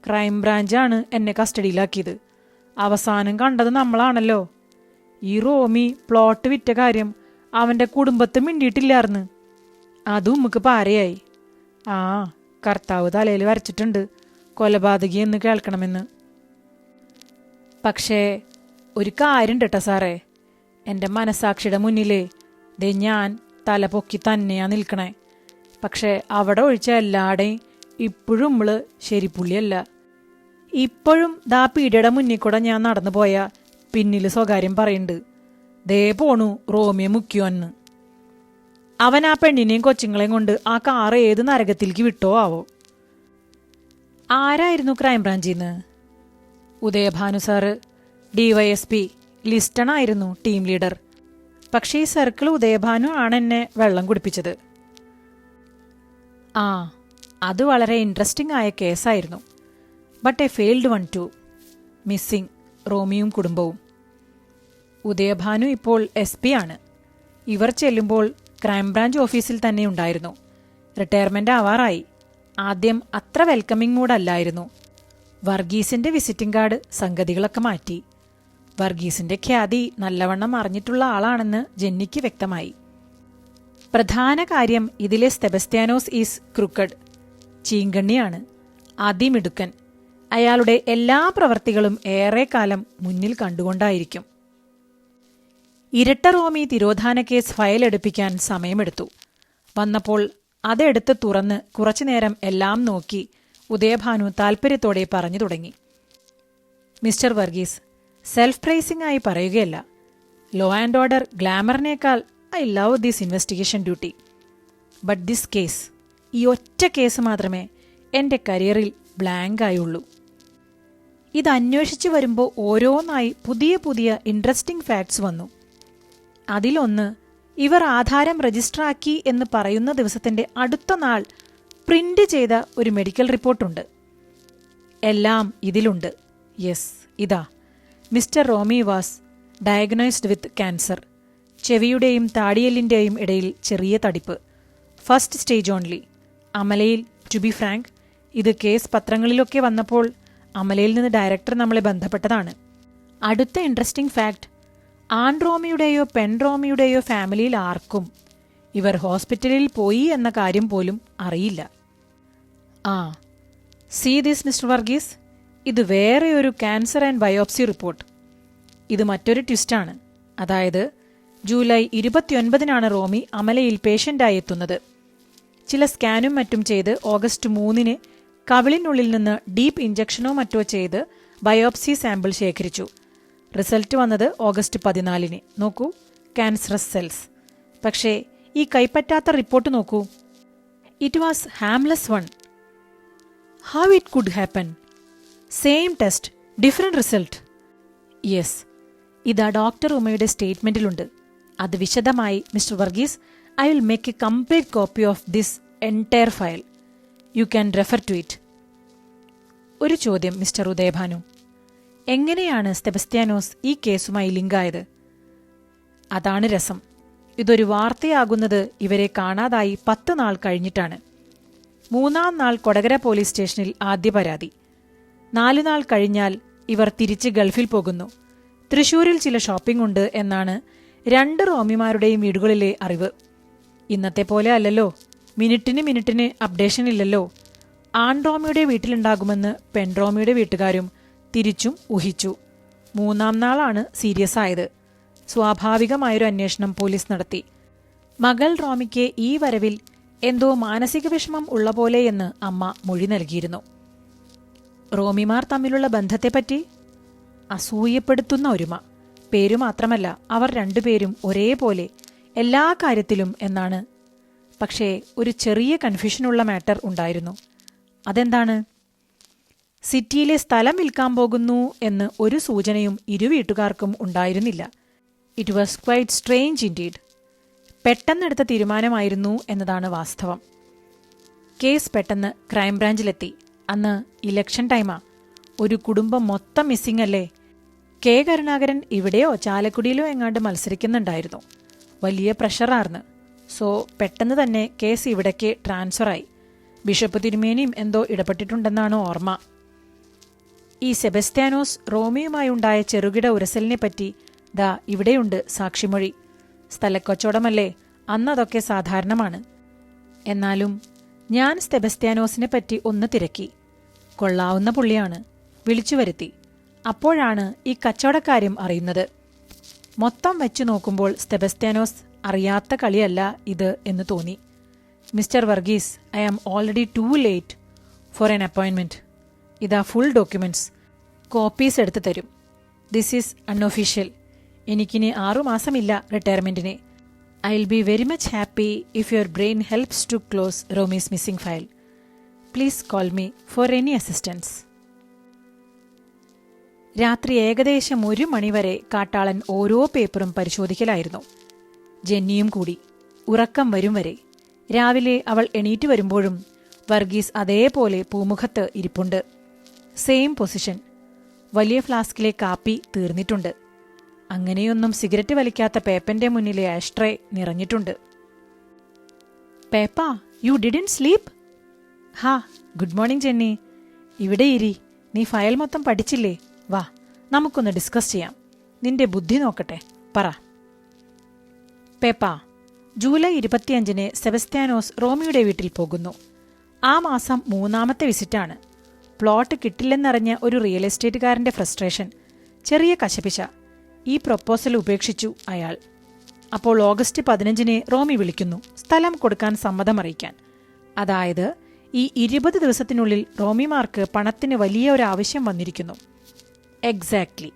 ക്രൈംബ്രാഞ്ചാണ് എന്നെ കസ്റ്റഡിയിലാക്കിയത്. അവസാനം കണ്ടത് നമ്മളാണല്ലോ. ഈ റോമി പ്ലോട്ട് വിറ്റ കാര്യം അവൻ്റെ കുടുംബത്തെ മിണ്ടിയിട്ടില്ലായിരുന്നു. അതും നമുക്ക് പാരയായി. ആ, കർത്താവ് തലയിൽ വരച്ചിട്ടുണ്ട് കൊലപാതകി എന്ന് കേൾക്കണമെന്ന്. പക്ഷേ ഒരു കാര്യം കേട്ടോ സാറേ, എൻ്റെ മനസാക്ഷിയുടെ മുന്നിലേ ദേ ഞാൻ തല പൊക്കി തന്നെയാ നിൽക്കണേ. പക്ഷേ അവിടെ ഒഴിച്ച എല്ലാടെയും ഇപ്പോഴും നമ്മള് ശരിപ്പുള്ളിയല്ല. ഇപ്പോഴും ദാ പീടിയുടെ മുന്നിൽ കൂടെ ഞാൻ നടന്നു പോയാ പിന്നിൽ സ്വകാര്യം പറയുന്നുണ്ട്, ദേ പോണു റോമിയെ മുക്കിയോന്ന്. അവൻ ആ പെണ്ണിനെയും കൊച്ചുങ്ങളെയും കൊണ്ട് ആ കാറ് ഏത് നരകത്തിലേക്ക് വിട്ടോ ആവോ. ആരായിരുന്നു ക്രൈംബ്രാഞ്ചിന്ന്? ഉദയഭാനു സാറ്, DYSP ലിസ്റ്റൺ ആയിരുന്നു ടീം ലീഡർ. പക്ഷേ ഈ സർക്കിൾ ഉദയഭാനു ആണ് എന്നെ വെള്ളം കുടിപ്പിച്ചത്. ആ, അത് വളരെ ഇൻട്രസ്റ്റിംഗ് ആയ കേസായിരുന്നു. But a failed one too. Missing റോമിയും കുടുംബവും. ഉദയഭാനു ഇപ്പോൾ SP ആണ്. ഇവർ ചെല്ലുമ്പോൾ ക്രൈംബ്രാഞ്ച് ഓഫീസിൽ തന്നെ ഉണ്ടായിരുന്നു. റിട്ടയർമെന്റ് ആവാറായി. ആദ്യം അത്ര വെൽക്കമിംഗ് മൂഡല്ലായിരുന്നു. വർഗീസിന്റെ വിസിറ്റിംഗ് കാർഡ് സംഗതികളൊക്കെ മാറ്റി. വർഗീസിന്റെ ഖ്യാതി നല്ലവണ്ണം അറിഞ്ഞിട്ടുള്ള ആളാണെന്ന് ജെന്നിക്ക് വ്യക്തമായി. പ്രധാന കാര്യം ഇതിലെ സെബസ്ത്യാനോസ് ഈസ് ക്രൂക്കഡ്. ചീങ്കണ്ണിയാണ്, അതിമിടുക്കൻ. അയാളുടെ എല്ലാ പ്രവർത്തികളും ഏറെക്കാലം മുന്നിൽ കണ്ടുകൊണ്ടായിരിക്കും. ഇരട്ട റോമി തിരോധാന കേസ് ഫയൽ എടുപ്പിക്കാൻ സമയമെടുത്തു. വന്നപ്പോൾ അതെടുത്ത് തുറന്ന് കുറച്ചുനേരം എല്ലാം നോക്കി ഉദയഭാനു താൽപ്പര്യത്തോടെ പറഞ്ഞു തുടങ്ങി. മിസ്റ്റർ വർഗീസ്, സെൽഫ് പ്രൈസിംഗ് ആയി പറയുകയല്ല. ലോ ആൻഡ് ഓർഡർ ഗ്ലാമറിനേക്കാൾ I love this investigation duty. But this case, ഈ ഒറ്റ കേസ് മാത്രമേ എൻ്റെ കരിയറിൽ ബ്ലാങ്ക് ആയുള്ളൂ. ഇത് അന്വേഷിച്ചു വരുമ്പോൾ ഓരോന്നായി പുതിയ പുതിയ ഇൻട്രസ്റ്റിംഗ് ഫാക്ട്സ് വന്നു. അതിലൊന്ന്, ഇവർ ആധാരം രജിസ്റ്ററാക്കി എന്ന് പറയുന്ന ദിവസത്തിന്റെ അടുത്ത നാൾ പ്രിന്റ് ചെയ്ത ഒരു മെഡിക്കൽ റിപ്പോർട്ടുണ്ട്. എല്ലാം ഇതിലുണ്ട്. യെസ്, ഇതാ. Mister Romi was diagnosed with cancer. ചെവിയുടെയും താടിയെല്ലിന്റെയും ഇടയിൽ ചെറിയ തടിപ്പ്. First stage only. അമലയിൽ, ടു ബി ഫ്രാങ്ക്, ഇത് കേസ് പത്രങ്ങളിലൊക്കെ വന്നപ്പോൾ അമലയിൽ നിന്ന് ഡയറക്ടർ നമ്മളെ ബന്ധപ്പെട്ടതാണ്. അടുത്ത ഇൻട്രസ്റ്റിംഗ് ഫാക്ട്, ആൺ റോമിയുടെയോ പെൺ റോമിയുടെയോ ഫാമിലിയിൽ ആർക്കും ഇവർ ഹോസ്പിറ്റലിൽ പോയി എന്ന കാര്യം പോലും അറിയില്ല. ആ, സീ ദിസ് മിസ്റ്റർ വർഗീസ്, ഇത് വേറെ ഒരു ക്യാൻസർ ആൻഡ് ബയോപ്സി റിപ്പോർട്ട്. ഇത് മറ്റൊരു ട്വിസ്റ്റാണ്. അതായത് ജൂലൈ 29-നാണ് റോമി അമലയിൽ പേഷ്യൻ്റായി എത്തുന്നത്. ചില സ്കാനും മറ്റും ചെയ്ത് ഓഗസ്റ്റ് 3-ന് കവിളിനുള്ളിൽ നിന്ന് ഡീപ്പ് ഇഞ്ചക്ഷനോ മറ്റോ ചെയ്ത് ബയോപ്സി സാമ്പിൾ ശേഖരിച്ചു. റിസൾട്ട് വന്നത് ഓഗസ്റ്റ് 14-ന്. നോക്കൂ, ക്യാൻസറസ് സെൽസ്. പക്ഷേ ഈ കൈപ്പറ്റാത്ത റിപ്പോർട്ട് നോക്കൂ. It was harmless one. How it could happen? Same test, different result. Yes, ഇതാ ഡോക്ടർ ഉമയുടെ സ്റ്റേറ്റ്മെന്റിലുണ്ട്. അത് വിശദമായി mister Varghese, I will make a complete copy of this entire file. You can refer to it. ഒരു ചോദ്യം മിസ്റ്റർ ഉദയഭാനു, എങ്ങനെയാണ് സെബസ്ത്യാനോസ് ഈ കേസുമായി ലിങ്കായത്? അതാണ് രസം. ഇതൊരു വാർത്തയാകുന്നത് ഇവരെ കാണാതായി 10 നാൾ കഴിഞ്ഞിട്ടാണ്. 3-ാം നാൾ കൊടകര പോലീസ് സ്റ്റേഷനിൽ ആദ്യ പരാതി. 4 നാൾ കഴിഞ്ഞാൽ ഇവർ തിരിച്ച് ഗൾഫിൽ പോകുന്നു. തൃശൂരിൽ ചില ഷോപ്പിംഗ് ഉണ്ട് എന്നാണ് 2 റോമിമാരുടെയും വീടുകളിലെ അറിവ്. ഇന്നത്തെ പോലെ അല്ലല്ലോ, മിനിറ്റിന് അപ്ഡേഷൻ ഇല്ലല്ലോ. ആൺ റോമിയുടെ വീട്ടിലുണ്ടാകുമെന്ന് പെൺ റോമിയുടെ വീട്ടുകാരും തിരിച്ചും ഊഹിച്ചു. മൂന്നാം നാളാണ് സീരിയസ് ആയത്. സ്വാഭാവികമായൊരു അന്വേഷണം പോലീസ് നടത്തി. മകൾ റോമിക്ക് ഈ വരവിൽ എന്തോ മാനസിക വിഷമം ഉള്ള പോലെയെന്ന് അമ്മ മൊഴി നൽകിയിരുന്നു. റോമിമാർ തമ്മിലുള്ള ബന്ധത്തെപ്പറ്റി അസൂയപ്പെടുത്തുന്ന ഒരുമ. പേരു മാത്രമല്ല, അവർ രണ്ടുപേരും ഒരേപോലെ എല്ലാ കാര്യത്തിലും എന്നാണ്. പക്ഷേ ഒരു ചെറിയ കൺഫ്യൂഷനുള്ള മാറ്റർ ഉണ്ടായിരുന്നു. അതെന്താണ്? സിറ്റിയിലെ സ്ഥലം വിൽക്കാൻ പോകുന്നു എന്ന് ഒരു സൂചനയും ഇരു വീട്ടുകാർക്കും ഉണ്ടായിരുന്നില്ല. It was quite strange indeed. പെട്ടെന്നെടുത്ത തീരുമാനമായിരുന്നു എന്നതാണ് വാസ്തവം. കേസ് പെട്ടെന്ന് ക്രൈംബ്രാഞ്ചിലെത്തി. അന്ന് ഇലക്ഷൻ ടൈമാ. ഒരു കുടുംബം മൊത്തം മിസ്സിംഗ് അല്ലേ. കെ കരുണാകരൻ ഇവിടെയോ ചാലക്കുടിയിലോ എങ്ങാണ്ട് മത്സരിക്കുന്നുണ്ടായിരുന്നു. വലിയ പ്രഷറാർന്ന്. സോ പെട്ടെന്ന് തന്നെ കേസ് ഇവിടേക്ക് ട്രാൻസ്ഫറായി. ബിഷപ്പ് തിരുമേനിയും എന്തോ ഇടപെട്ടിട്ടുണ്ടെന്നാണ് ഓർമ്മ. ഈ സെബസ്ത്യാനോസ് റോമിയുമായുണ്ടായ ചെറുകിട ഉരസലിനെപ്പറ്റി ദാ ഇവിടെയുണ്ട് സാക്ഷിമൊഴി. സ്ഥലക്കച്ചവടമല്ലേ, അന്നതൊക്കെ സാധാരണമാണ്. എന്നാലും ഞാൻ സെബസ്ത്യാനോസിനെ പറ്റി ഒന്ന് തിരക്കി. കൊള്ളാവുന്ന പുള്ളിയാണ്. വിളിച്ചു വരുത്തി. അപ്പോഴാണ് ഈ കച്ചവടക്കാര്യം അറിയുന്നത്. മൊത്തം വെച്ചു നോക്കുമ്പോൾ സെബസ്ത്യാനോസ് അറിയാത്ത കളിയല്ല ഇത് എന്ന് തോന്നി. Mister Varghese, I am already too late for an അപ്പോയിൻമെന്റ്. ഇതാ ഫുൾ ഡോക്യുമെന്റ്സ്. കോപ്പീസ് എടുത്തു തരും. This is unofficial. എനിക്കിനി 6 മാസമില്ല റിട്ടയർമെന്റിന്. I will be very much happy if your brain helps to close Romi's missing file. Please call me for any assistance. രാത്രി ഏകദേശം 1 മണിവരെ കാട്ടാളൻ ഓരോ പേപ്പറും പരിശോധിക്കലായിരുന്നു. ജെന്നിയും കൂടി. ഉറക്കം വരും വരെ. രാവിലെ അവൾ എണീറ്റ് വരുമ്പോഴും വർഗീസ് അതേപോലെ പൂമുഖത്ത് ഇരിപ്പുണ്ട്. Same position. വലിയ ഫ്ലാസ്കിലെ കാപ്പി തീർന്നിട്ടുണ്ട്. അങ്ങനെയൊന്നും സിഗരറ്റ് വലിക്കാത്ത പേപ്പന്റെ മുന്നിലെ ആഷ്ട്രേ നിറഞ്ഞിട്ടുണ്ട്. പേപ്പ, യു ഡിഡ്ന്റ് സ്ലീപ്പ്? ഹാ, ഗുഡ് മോർണിംഗ് ജെന്നി. ഇവിടെ ഇരി. നീ ഫയൽ മൊത്തം പഠിച്ചില്ലേ? വാ, നമുക്കൊന്ന് ഡിസ്കസ് ചെയ്യാം. നിന്റെ ബുദ്ധി നോക്കട്ടെ, പറ. പേപ്പ, ജൂലൈ 25-ന് സെബസ്ത്യാനോസ് റോമിയുടെ വീട്ടിൽ പോകുന്നു. ആ മാസം 3ാമത്തെ വിസിറ്റാണ്. പ്ലോട്ട് കിട്ടില്ലെന്നറിഞ്ഞ ഒരു റിയൽ എസ്റ്റേറ്റുകാരന്റെ ഫ്രസ്ട്രേഷൻ. ചെറിയ കശപിശ. ഈ പ്രൊപ്പോസൽ ഉപേക്ഷിച്ചു അയാൾ. അപ്പോൾ ഓഗസ്റ്റ് 15-ന് റോമി വിളിക്കുന്നു, സ്ഥലം കൊടുക്കാൻ സമ്മതമറിയിക്കാൻ. അതായത് ഈ 20 ദിവസത്തിനുള്ളിൽ റോമിമാർക്ക് പണത്തിന് വലിയ ഒരു ആവശ്യം വന്നിരിക്കുന്നു. എക്സാക്ട്ലി.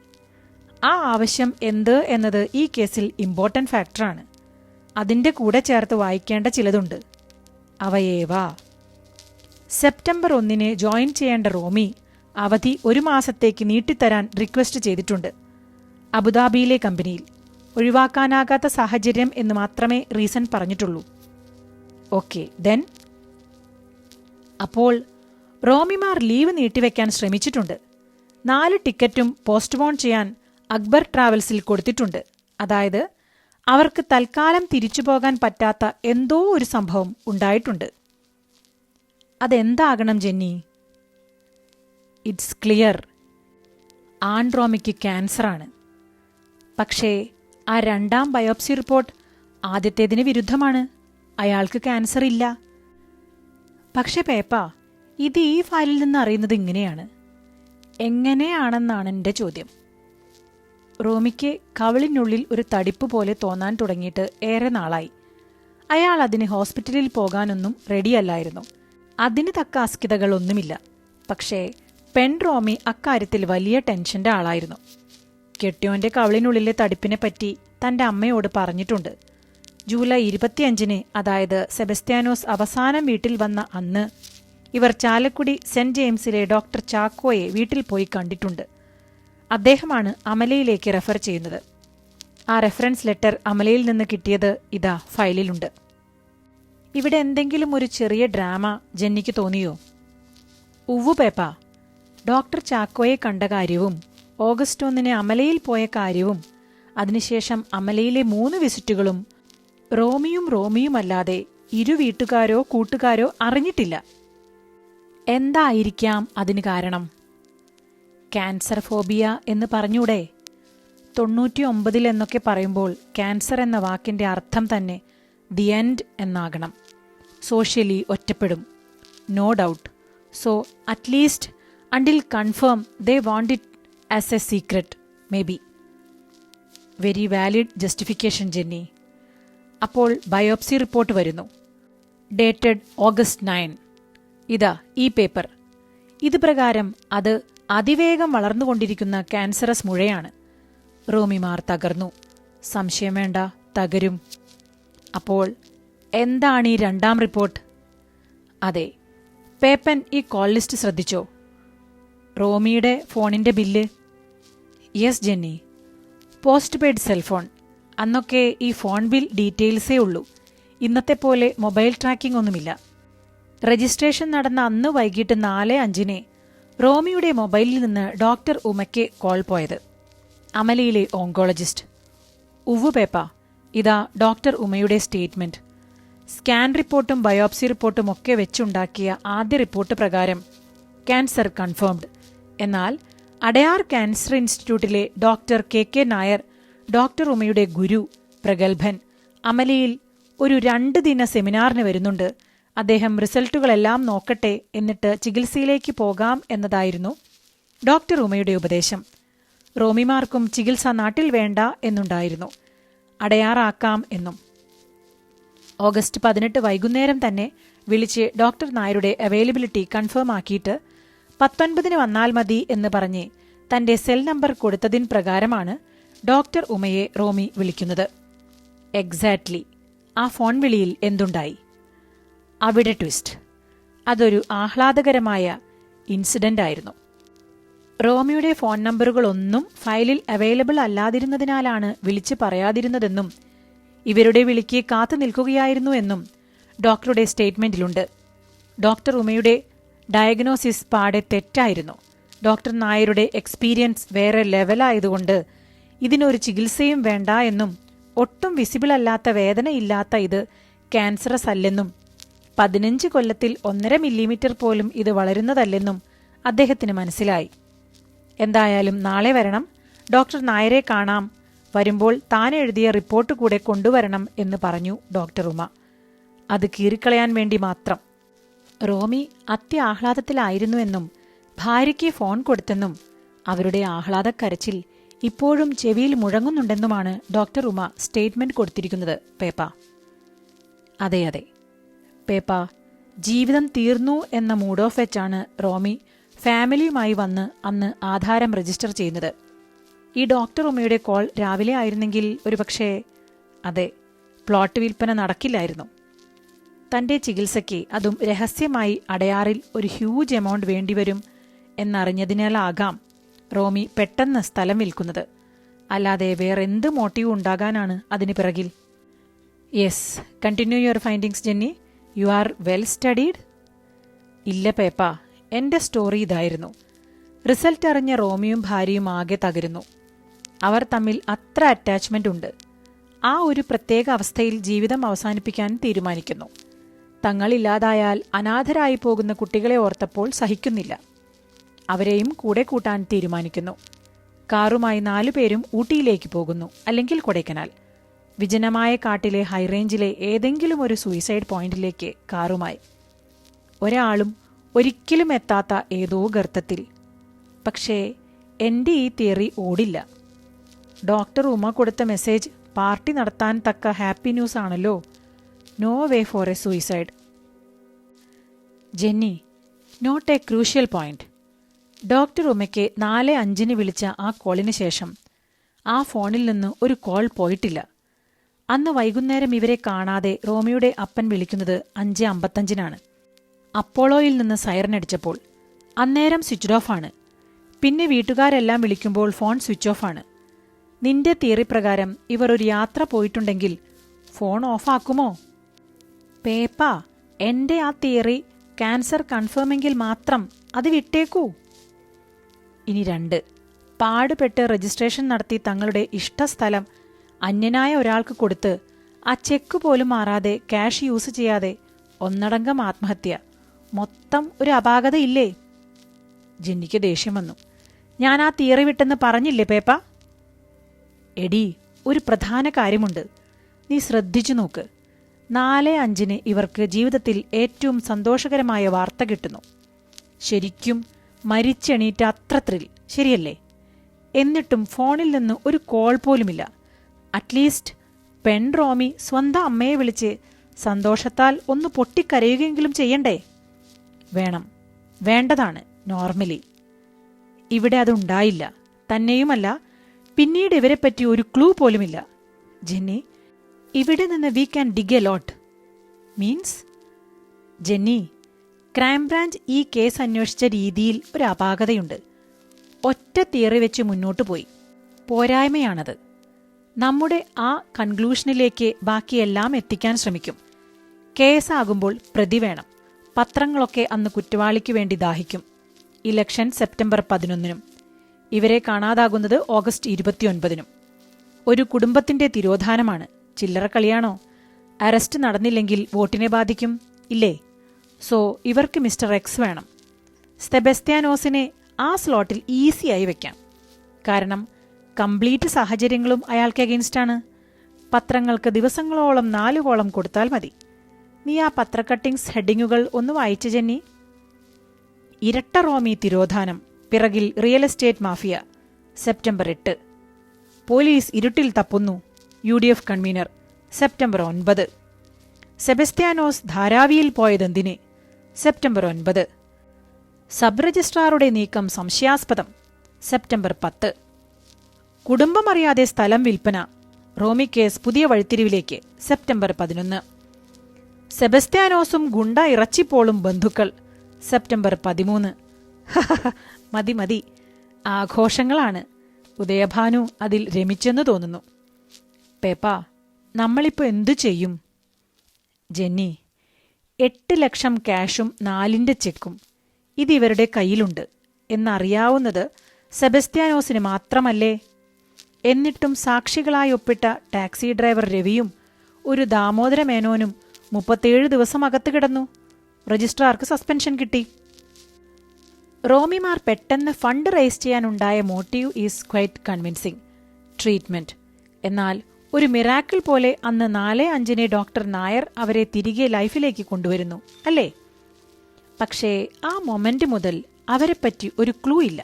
ആ ആവശ്യം എന്ത് എന്നത് ഈ കേസിൽ ഇമ്പോർട്ടന്റ് ഫാക്ടറാണ്. അതിന്റെ കൂടെ ചേർത്ത് വായിക്കേണ്ട ചിലതുണ്ട്. അവയേവാ: സെപ്റ്റംബർ 1-ന് ജോയിൻ ചെയ്യേണ്ട റോമി അവധി 1 മാസത്തേക്ക് നീട്ടിത്തരാൻ റിക്വസ്റ്റ് ചെയ്തിട്ടുണ്ട്. അബുദാബിയിലെ കമ്പനിയിൽ. ഒഴിവാക്കാനാകാത്ത സാഹചര്യം എന്ന് മാത്രമേ റീസൺ പറഞ്ഞിട്ടുള്ളൂ. Okay, then? അപ്പോൾ റോമിമാർ ലീവ് നീട്ടിവെക്കാൻ ശ്രമിച്ചിട്ടുണ്ട്. 4 ടിക്കറ്റും പോസ്റ്റ്പോൺ ചെയ്യാൻ അക്ബർ ട്രാവൽസിൽ കൊടുത്തിട്ടുണ്ട്. അതായത് അവർക്ക് തൽക്കാലം തിരിച്ചു പോകാൻ പറ്റാത്ത എന്തോ ഒരു സംഭവം ഉണ്ടായിട്ടുണ്ട്. അതെന്താകണം ജെന്നി? It's clear. ആൻഡ്രോമിക്ക് ക്യാൻസറാണ്. പക്ഷേ ആ 2ാം ബയോപ്സി റിപ്പോർട്ട് ആദ്യത്തേതിന് വിരുദ്ധമാണ്. അയാൾക്ക് ക്യാൻസർ ഇല്ല. പക്ഷെ പേപ്പ, ഇത് ഈ ഫയലിൽ നിന്ന് അറിയുന്നത് ഇങ്ങനെയാണ്. എങ്ങനെയാണെന്നാണ് എൻ്റെ ചോദ്യം. റോമിക്ക് കവിളിനുള്ളിൽ ഒരു തടിപ്പ് പോലെ തോന്നാൻ തുടങ്ങിയിട്ട് ഏറെ നാളായി. അയാൾ അതിന് ഹോസ്പിറ്റലിൽ പോകാനൊന്നും റെഡിയല്ലായിരുന്നു. അതിന് തക്ക അസ്കിതകളൊന്നുമില്ല. പക്ഷേ പെൺ റോമി അക്കാര്യത്തിൽ വലിയ ടെൻഷന്റെ ആളായിരുന്നു. കെട്ടിയോന്റെ കവിളിനുള്ളിലെ തടിപ്പിനെപ്പറ്റി തന്റെ അമ്മയോട് പറഞ്ഞിട്ടുണ്ട്. ജൂലൈ 25-ന്, അതായത് സെബസ്ത്യാനോസ് അവസാനം വീട്ടിൽ വന്ന അന്ന്, ഇവർ ചാലക്കുടി സെന്റ് ജെയിംസിലെ ഡോക്ടർ ചാക്കോയെ വീട്ടിൽ പോയി കണ്ടിട്ടുണ്ട്. അദ്ദേഹമാണ് അമലയിലേക്ക് റെഫർ ചെയ്യുന്നത്. ആ റെഫറൻസ് ലെറ്റർ അമലയിൽ നിന്ന് കിട്ടിയത് ഇതാ ഫയലിലുണ്ട്. ഇവിടെ എന്തെങ്കിലും ഒരു ചെറിയ ഡ്രാമ ജെന്നിക്ക് തോന്നിയോ? ഉവ്വു പേപ്പ. ഡോക്ടർ ചാക്കോയെ കണ്ട കാര്യവും ഓഗസ്റ്റ് 1-ന് അമലയിൽ പോയ കാര്യവും അതിനുശേഷം അമലയിലെ 3 വിസിറ്റുകളും റോമിയുമല്ലാതെ ഇരു വീട്ടുകാരോ കൂട്ടുകാരോ അറിഞ്ഞിട്ടില്ല. എന്തായിരിക്കാം അതിന് കാരണം? ക്യാൻസർ ഫോബിയ എന്ന് പറഞ്ഞൂടെ? 99 എന്നൊക്കെ പറയുമ്പോൾ ക്യാൻസർ എന്ന വാക്കിന്റെ അർത്ഥം തന്നെ ദി എൻഡ് എന്നാകണം. സോഷ്യലി ഒറ്റപ്പെടും. No doubt. So at least until confirm they want it as a secret. Maybe. Very valid justification Jenny. അപ്പോൾ ബയോപ്സി റിപ്പോർട്ട് വരുന്നു. Dated August 9. ഇതാ ഈ പേപ്പർ. ഇത് പ്രകാരം അത് അതിവേഗം വളർന്നുകൊണ്ടിരിക്കുന്ന ക്യാൻസറസ് മുഴയാണ്. റോമിമാർ തകർന്നു. സംശയം വേണ്ട, തകരും. അപ്പോൾ എന്താണ് ഈ രണ്ടാം റിപ്പോർട്ട്? അതെ, പേപ്പൻ ഈ കോൾ ലിസ്റ്റ് ശ്രദ്ധിച്ചോ? റോമിയുടെ ഫോണിന്റെ bill. Yes Jenny, postpaid cellphone. അന്നൊക്കെ ഈ ഫോൺ ബിൽ ഡീറ്റെയിൽസേ ഉള്ളൂ. ഇന്നത്തെ പോലെ മൊബൈൽ ട്രാക്കിംഗ് ഒന്നുമില്ല. രജിസ്ട്രേഷൻ നടന്ന അന്ന് വൈകിട്ട് 4:05 റോമിയുടെ മൊബൈലിൽ നിന്ന് ഡോക്ടർ ഉമയ്ക്ക് കോൾ പോയത്. അമലയിലെ ഓങ്കോളജിസ്റ്റ്. ഉവ്വ് പേപ്പ, ഇതാ ഡോക്ടർ ഉമയുടെ സ്റ്റേറ്റ്മെന്റ്. സ്കാൻ റിപ്പോർട്ടും ബയോപ്സി റിപ്പോർട്ടും ഒക്കെ വെച്ചുണ്ടാക്കിയ ആദ്യ റിപ്പോർട്ട് പ്രകാരം ക്യാൻസർ കൺഫേംഡ്. എന്നാൽ അടയാർ ക്യാൻസർ ഇൻസ്റ്റിറ്റ്യൂട്ടിലെ ഡോക്ടർ കെ നായർ, ഡോക്ടർ ഉമയുടെ ഗുരു, പ്രഗത്ഭൻ, അമലയിൽ ഒരു 2 ദിന സെമിനാറിന് വരുന്നുണ്ട്. അദ്ദേഹം റിസൾട്ടുകളെല്ലാം നോക്കട്ടെ, എന്നിട്ട് ചികിത്സയിലേക്ക് പോകാം എന്നതായിരുന്നു ഡോക്ടർ ഉമയുടെ ഉപദേശം. റോമിമാർക്കും ചികിത്സ നാട്ടിൽ വേണ്ട എന്നുണ്ടായിരുന്നു, അടയാറാക്കാം എന്നും. August 18 വൈകുന്നേരം തന്നെ വിളിച്ച് ഡോക്ടർ നായരുടെ അവൈലബിലിറ്റി കൺഫേം ആക്കിയിട്ട് 19 വന്നാൽ മതി എന്ന് പറഞ്ഞ് തന്റെ സെൽ നമ്പർ കൊടുത്തതിൻ പ്രകാരമാണ് ഡോക്ടർ ഉമയെ റോമി വിളിക്കുന്നത്. എക്സാക്ട്ലി. ആ ഫോൺ വിളിയിൽ എന്തുണ്ടായി? അവിടെ ട്വിസ്റ്റ്. അതൊരു ആഹ്ലാദകരമായ ഇൻസിഡന്റ് ആയിരുന്നു. റോമിയുടെ ഫോൺ നമ്പറുകളൊന്നും ഫയലിൽ അവൈലബിൾ അല്ലാതിരുന്നതിനാലാണ് വിളിച്ച് പറയാതിരുന്നതെന്നും ഇവരുടെ വിളിക്ക് കാത്തു നിൽക്കുകയായിരുന്നു എന്നും ഡോക്ടറുടെ സ്റ്റേറ്റ്മെന്റിലുണ്ട്. ഡോക്ടർ ഉമയുടെ ഡയഗ്നോസിസ് പാടെ തെറ്റായിരുന്നു. ഡോക്ടർ നായരുടെ എക്സ്പീരിയൻസ് വേറെ ലെവലായതുകൊണ്ട് ഇതിനൊരു ചികിത്സയും വേണ്ട എന്നും ഒട്ടും വിസിബിൾ അല്ലാത്ത വേദനയില്ലാത്ത ഇത് ക്യാൻസറസ് അല്ലെന്നും 15 കൊല്ലത്തിൽ 1.5 മില്ലിമീറ്റർ പോലും ഇത് വളരുന്നതല്ലെന്നും അദ്ദേഹത്തിന് മനസ്സിലായി. എന്തായാലും നാളെ വരണം, ഡോക്ടർ നായരെ കാണാം, വരുമ്പോൾ താൻ എഴുതിയ റിപ്പോർട്ട് കൂടെ കൊണ്ടുവരണം എന്ന് പറഞ്ഞു ഡോക്ടർ ഉമ. അത് കീറിക്കളയാൻ വേണ്ടി മാത്രം. റോമി ആഹ്ലാദത്തിലായിരുന്നുവെന്നും ഭാര്യയ്ക്ക് ഫോൺ കൊടുത്തെന്നും അവരുടെ ആഹ്ലാദക്കരച്ചിൽ ഇപ്പോഴും ചെവിയിൽ മുഴങ്ങുന്നുണ്ടെന്നുമാണ് ഡോക്ടർ ഉമ സ്റ്റേറ്റ്മെന്റ് കൊടുത്തിരിക്കുന്നത്. പേപ്പ. അതെ അതെ പേപ്പ, ജീവിതം തീർന്നു എന്ന മൂഡ് ഓഫ് വെച്ചാണ് റോമി ഫാമിലിയുമായി വന്ന് അന്ന് ആധാരം രജിസ്റ്റർ ചെയ്യുന്നത്. ഈ ഡോക്ടർ ഉമയുടെ കോൾ രാവിലെ ആയിരുന്നെങ്കിൽ ഒരുപക്ഷേ അതെ, പ്ലോട്ട് വിൽപ്പന നടക്കില്ലായിരുന്നു. തന്റെ ചികിത്സയ്ക്ക്, അതും രഹസ്യമായി, അടയാറിൽ ഒരു ഹ്യൂജ് എമൗണ്ട് വേണ്ടിവരും എന്നറിഞ്ഞതിനാലാകാം റോമി പെട്ടെന്ന് സ്ഥലം വിൽക്കുന്നത്. അല്ലാതെ വേറെന്ത് മോട്ടീവ് ഉണ്ടാകാനാണ് അതിന് പിറകിൽ? Yes, continue your findings Jenny. You are well studied. ഇല്ല പേപ്പ, എന്റെ സ്റ്റോറി ഇതായിരുന്നു. റിസൾട്ട് അറിഞ്ഞ റോമിയും ഭാര്യയും ആകെ തകരുന്നു. അവർ തമ്മിൽ അത്ര അറ്റാച്ച്മെന്റ് ഉണ്ട്. ആ ഒരു പ്രത്യേക അവസ്ഥയിൽ ജീവിതം അവസാനിപ്പിക്കാൻ തീരുമാനിക്കുന്നു. തങ്ങളില്ലാതായാൽ അനാഥരായി പോകുന്ന കുട്ടികളെ ഓർത്തപ്പോൾ സഹിക്കുന്നില്ല. അവരെയും കൂടെ കൂട്ടാൻ തീരുമാനിക്കുന്നു. കാറുമായി 4 പേരും ഊട്ടിയിലേക്ക് പോകുന്നു, അല്ലെങ്കിൽ കൊടൈക്കനാൽ. വിജനമായ കാട്ടിലെ ഹൈറേഞ്ചിലെ ഏതെങ്കിലും ഒരു സൂയിസൈഡ് പോയിന്റിലേക്ക് കാറുമായി. ഒരാളും ഒരിക്കലും എത്താത്ത ഏതോ ഗർത്തത്തിൽ. പക്ഷേ എന്റെ ഈ തിയറി ഓടില്ല. ഡോക്ടർ ഉമ കൊടുത്ത മെസ്സേജ് പാർട്ടി നടത്താൻ തക്ക ഹാപ്പി ന്യൂസ് ആണല്ലോ. No way for a suicide. Jenny, not a crucial point. Doctor ഉമയ്ക്ക് 4:05 വിളിച്ച ആ കോളിന് ശേഷം ആ ഫോണിൽ നിന്ന് ഒരു കോൾ പോയിട്ടില്ല. അന്ന് വൈകുന്നേരം ഇവരെ കാണാതെ റോമിയുടെ അപ്പൻ വിളിക്കുന്നത് 5:55 അപ്പോളോയിൽ നിന്ന് സൈറനടിച്ചപ്പോൾ. അന്നേരം സ്വിച്ച് ഓഫ് ആണ്. പിന്നെ വീട്ടുകാരെല്ലാം വിളിക്കുമ്പോൾ ഫോൺ സ്വിച്ച് ഓഫ് ആണ്. നിന്റെ തിയറി പ്രകാരം ഇവർ ഒരു യാത്ര പോയിട്ടുണ്ടെങ്കിൽ ഫോൺ ഓഫാക്കുമോ? പേപ്പ, എന്റെ ആ തിയറി ക്യാൻസർ കൺഫേമെങ്കിൽ മാത്രം അത് വിട്ടേക്കൂ. ഇനി 2, പാടുപെട്ട് രജിസ്ട്രേഷൻ നടത്തി തങ്ങളുടെ ഇഷ്ടസ്ഥലം അന്യനായ ഒരാൾക്ക് കൊടുത്ത് ആ ചെക്ക് പോലും മാറാതെ ക്യാഷ് യൂസ് ചെയ്യാതെ ഒന്നടങ്കം ആത്മഹത്യ. മൊത്തം ഒരു അപാകതയില്ലേ? ജെന്നിക്ക് ദേഷ്യം വന്നു. ഞാൻ ആ തിയറി വിട്ടെന്ന് പറഞ്ഞില്ലേ പേപ്പ? എടി, ഒരു പ്രധാന കാര്യമുണ്ട്, നീ ശ്രദ്ധിച്ചു നോക്ക്. 4:05 ഇവർക്ക് ജീവിതത്തിൽ ഏറ്റവും സന്തോഷകരമായ വാർത്ത കിട്ടുന്നു. ശരിക്കും മരിച്ചെണീറ്റ അത്ര ത്രിൽ, ശരിയല്ലേ? എന്നിട്ടും ഫോണിൽ നിന്ന് ഒരു കോൾ പോലുമില്ല. അറ്റ്ലീസ്റ്റ് പെൺ റോമി സ്വന്തം അമ്മയെ വിളിച്ച് സന്തോഷത്താൽ ഒന്ന് പൊട്ടിക്കരയുകയെങ്കിലും ചെയ്യണ്ടേ? വേണം, വേണ്ടതാണ് നോർമലി. ഇവിടെ അതുണ്ടായില്ല. തന്നെയുമല്ല, പിന്നീട് ഇവരെപ്പറ്റി ഒരു ക്ലൂ പോലുമില്ല. ജെന്നി, ഇവിടെ നിന്ന് we can dig a lot. Means? Jenny, crime branch ഈ കേസ് അന്വേഷിച്ച രീതിയിൽ ഒരു അപാകതയുണ്ട്. ഒറ്റ തിയറി വെച്ച് മുന്നോട്ടു പോയി. പോരായ്മയാണത്. നമ്മുടെ ആ കൺക്ലൂഷനിലേക്ക് ബാക്കിയെല്ലാം എത്തിക്കാൻ ശ്രമിക്കും. കേസാകുമ്പോൾ പ്രതി വേണം. പത്രങ്ങളൊക്കെ അന്ന് കുറ്റവാളിക്കു വേണ്ടി ദാഹിക്കും. Election September 11-നും. ഇവരെ കാണാതാകുന്നത് ഓഗസ്റ്റ് 29-നും. ഒരു കുടുംബത്തിന്റെ തിരോധാനമാണ്. ചില്ലറ കളിയാണോ? അറസ്റ്റ് നടന്നില്ലെങ്കിൽ വോട്ടിനെ ബാധിക്കും, ഇല്ലേ? സോ ഇവർക്ക് മിസ്റ്റർ എക്സ് വേണം. സെബസ്ത്യാനോസിനെ ആ സ്ലോട്ടിൽ ഈസിയായി വെക്കാം. കാരണം കംപ്ലീറ്റ് സാഹചര്യങ്ങളും അയാൾക്ക് അഗെയിൻസ്റ്റാണ്. പത്രങ്ങൾക്ക് ദിവസങ്ങളോളം 4 കോളം കൊടുത്താൽ മതി. നീ ആ പത്രക്കട്ടിങ്സ് ഹെഡിങ്ങുകൾ ഒന്ന് വായിച്ചു ജെന്നി. ഇരട്ട റോമി തിരോധാനം, പിറകിൽ real estate mafia, September 8. Police ഇരുട്ടിൽ തപ്പുന്നു, UDF കൺവീനർ, സെപ്റ്റംബർ 9. സെബസ്ത്യാനോസ് ധാരാവിയിൽ പോയതെന്തിന്, സെപ്റ്റംബർ 9. സബ് രജിസ്ട്രാറുടെ നീക്കം സംശയാസ്പദം, സെപ്റ്റംബർ 10. കുടുംബമറിയാതെ സ്ഥലം വിൽപ്പന, റോമി കേസ് പുതിയ വഴിത്തിരിവിലേക്ക്, സെപ്റ്റംബർ 11. സെബസ്ത്യാനോസും ഗുണ്ട ഇറച്ചിപ്പോളും ബന്ധുക്കൾ, സെപ്റ്റംബർ 13. മതി മതി, ആഘോഷങ്ങളാണ്. ഉദയഭാനു അതിൽ രമിച്ചെന്ന് തോന്നുന്നു. പേപ്പ, നമ്മളിപ്പോ എന്തു ചെയ്യും? ജെന്നി, 8 ലക്ഷം ക്യാഷും 4ന്റെ ചെക്കും ഇതിവരുടെ കയ്യിലുണ്ട് എന്നറിയാവുന്നത് സെബസ്ത്യാനോസിന് മാത്രമല്ലേ? എന്നിട്ടും സാക്ഷികളായി ഒപ്പിട്ട ടാക്സി ഡ്രൈവർ രവിയും ഒരു ദാമോദര മേനോനും 37 ദിവസം അകത്ത് കിടന്നു. രജിസ്ട്രാർക്ക് സസ്പെൻഷൻ കിട്ടി. റോമിമാർ പെട്ടെന്ന് ഫണ്ട് റേസ് ചെയ്യാനുണ്ടായ motive is quite convincing. Treatment. എന്നാൽ ഒരു മിറാക്കിൾ പോലെ അന്ന് 4-5 ഡോക്ടർ നായർ അവരെ തിരികെ ലൈഫിലേക്ക് കൊണ്ടുവരുന്നു, അല്ലേ? പക്ഷേ ആ മൊമെന്റ് മുതൽ അവരെപ്പറ്റി ഒരു ക്ലൂ ഇല്ല.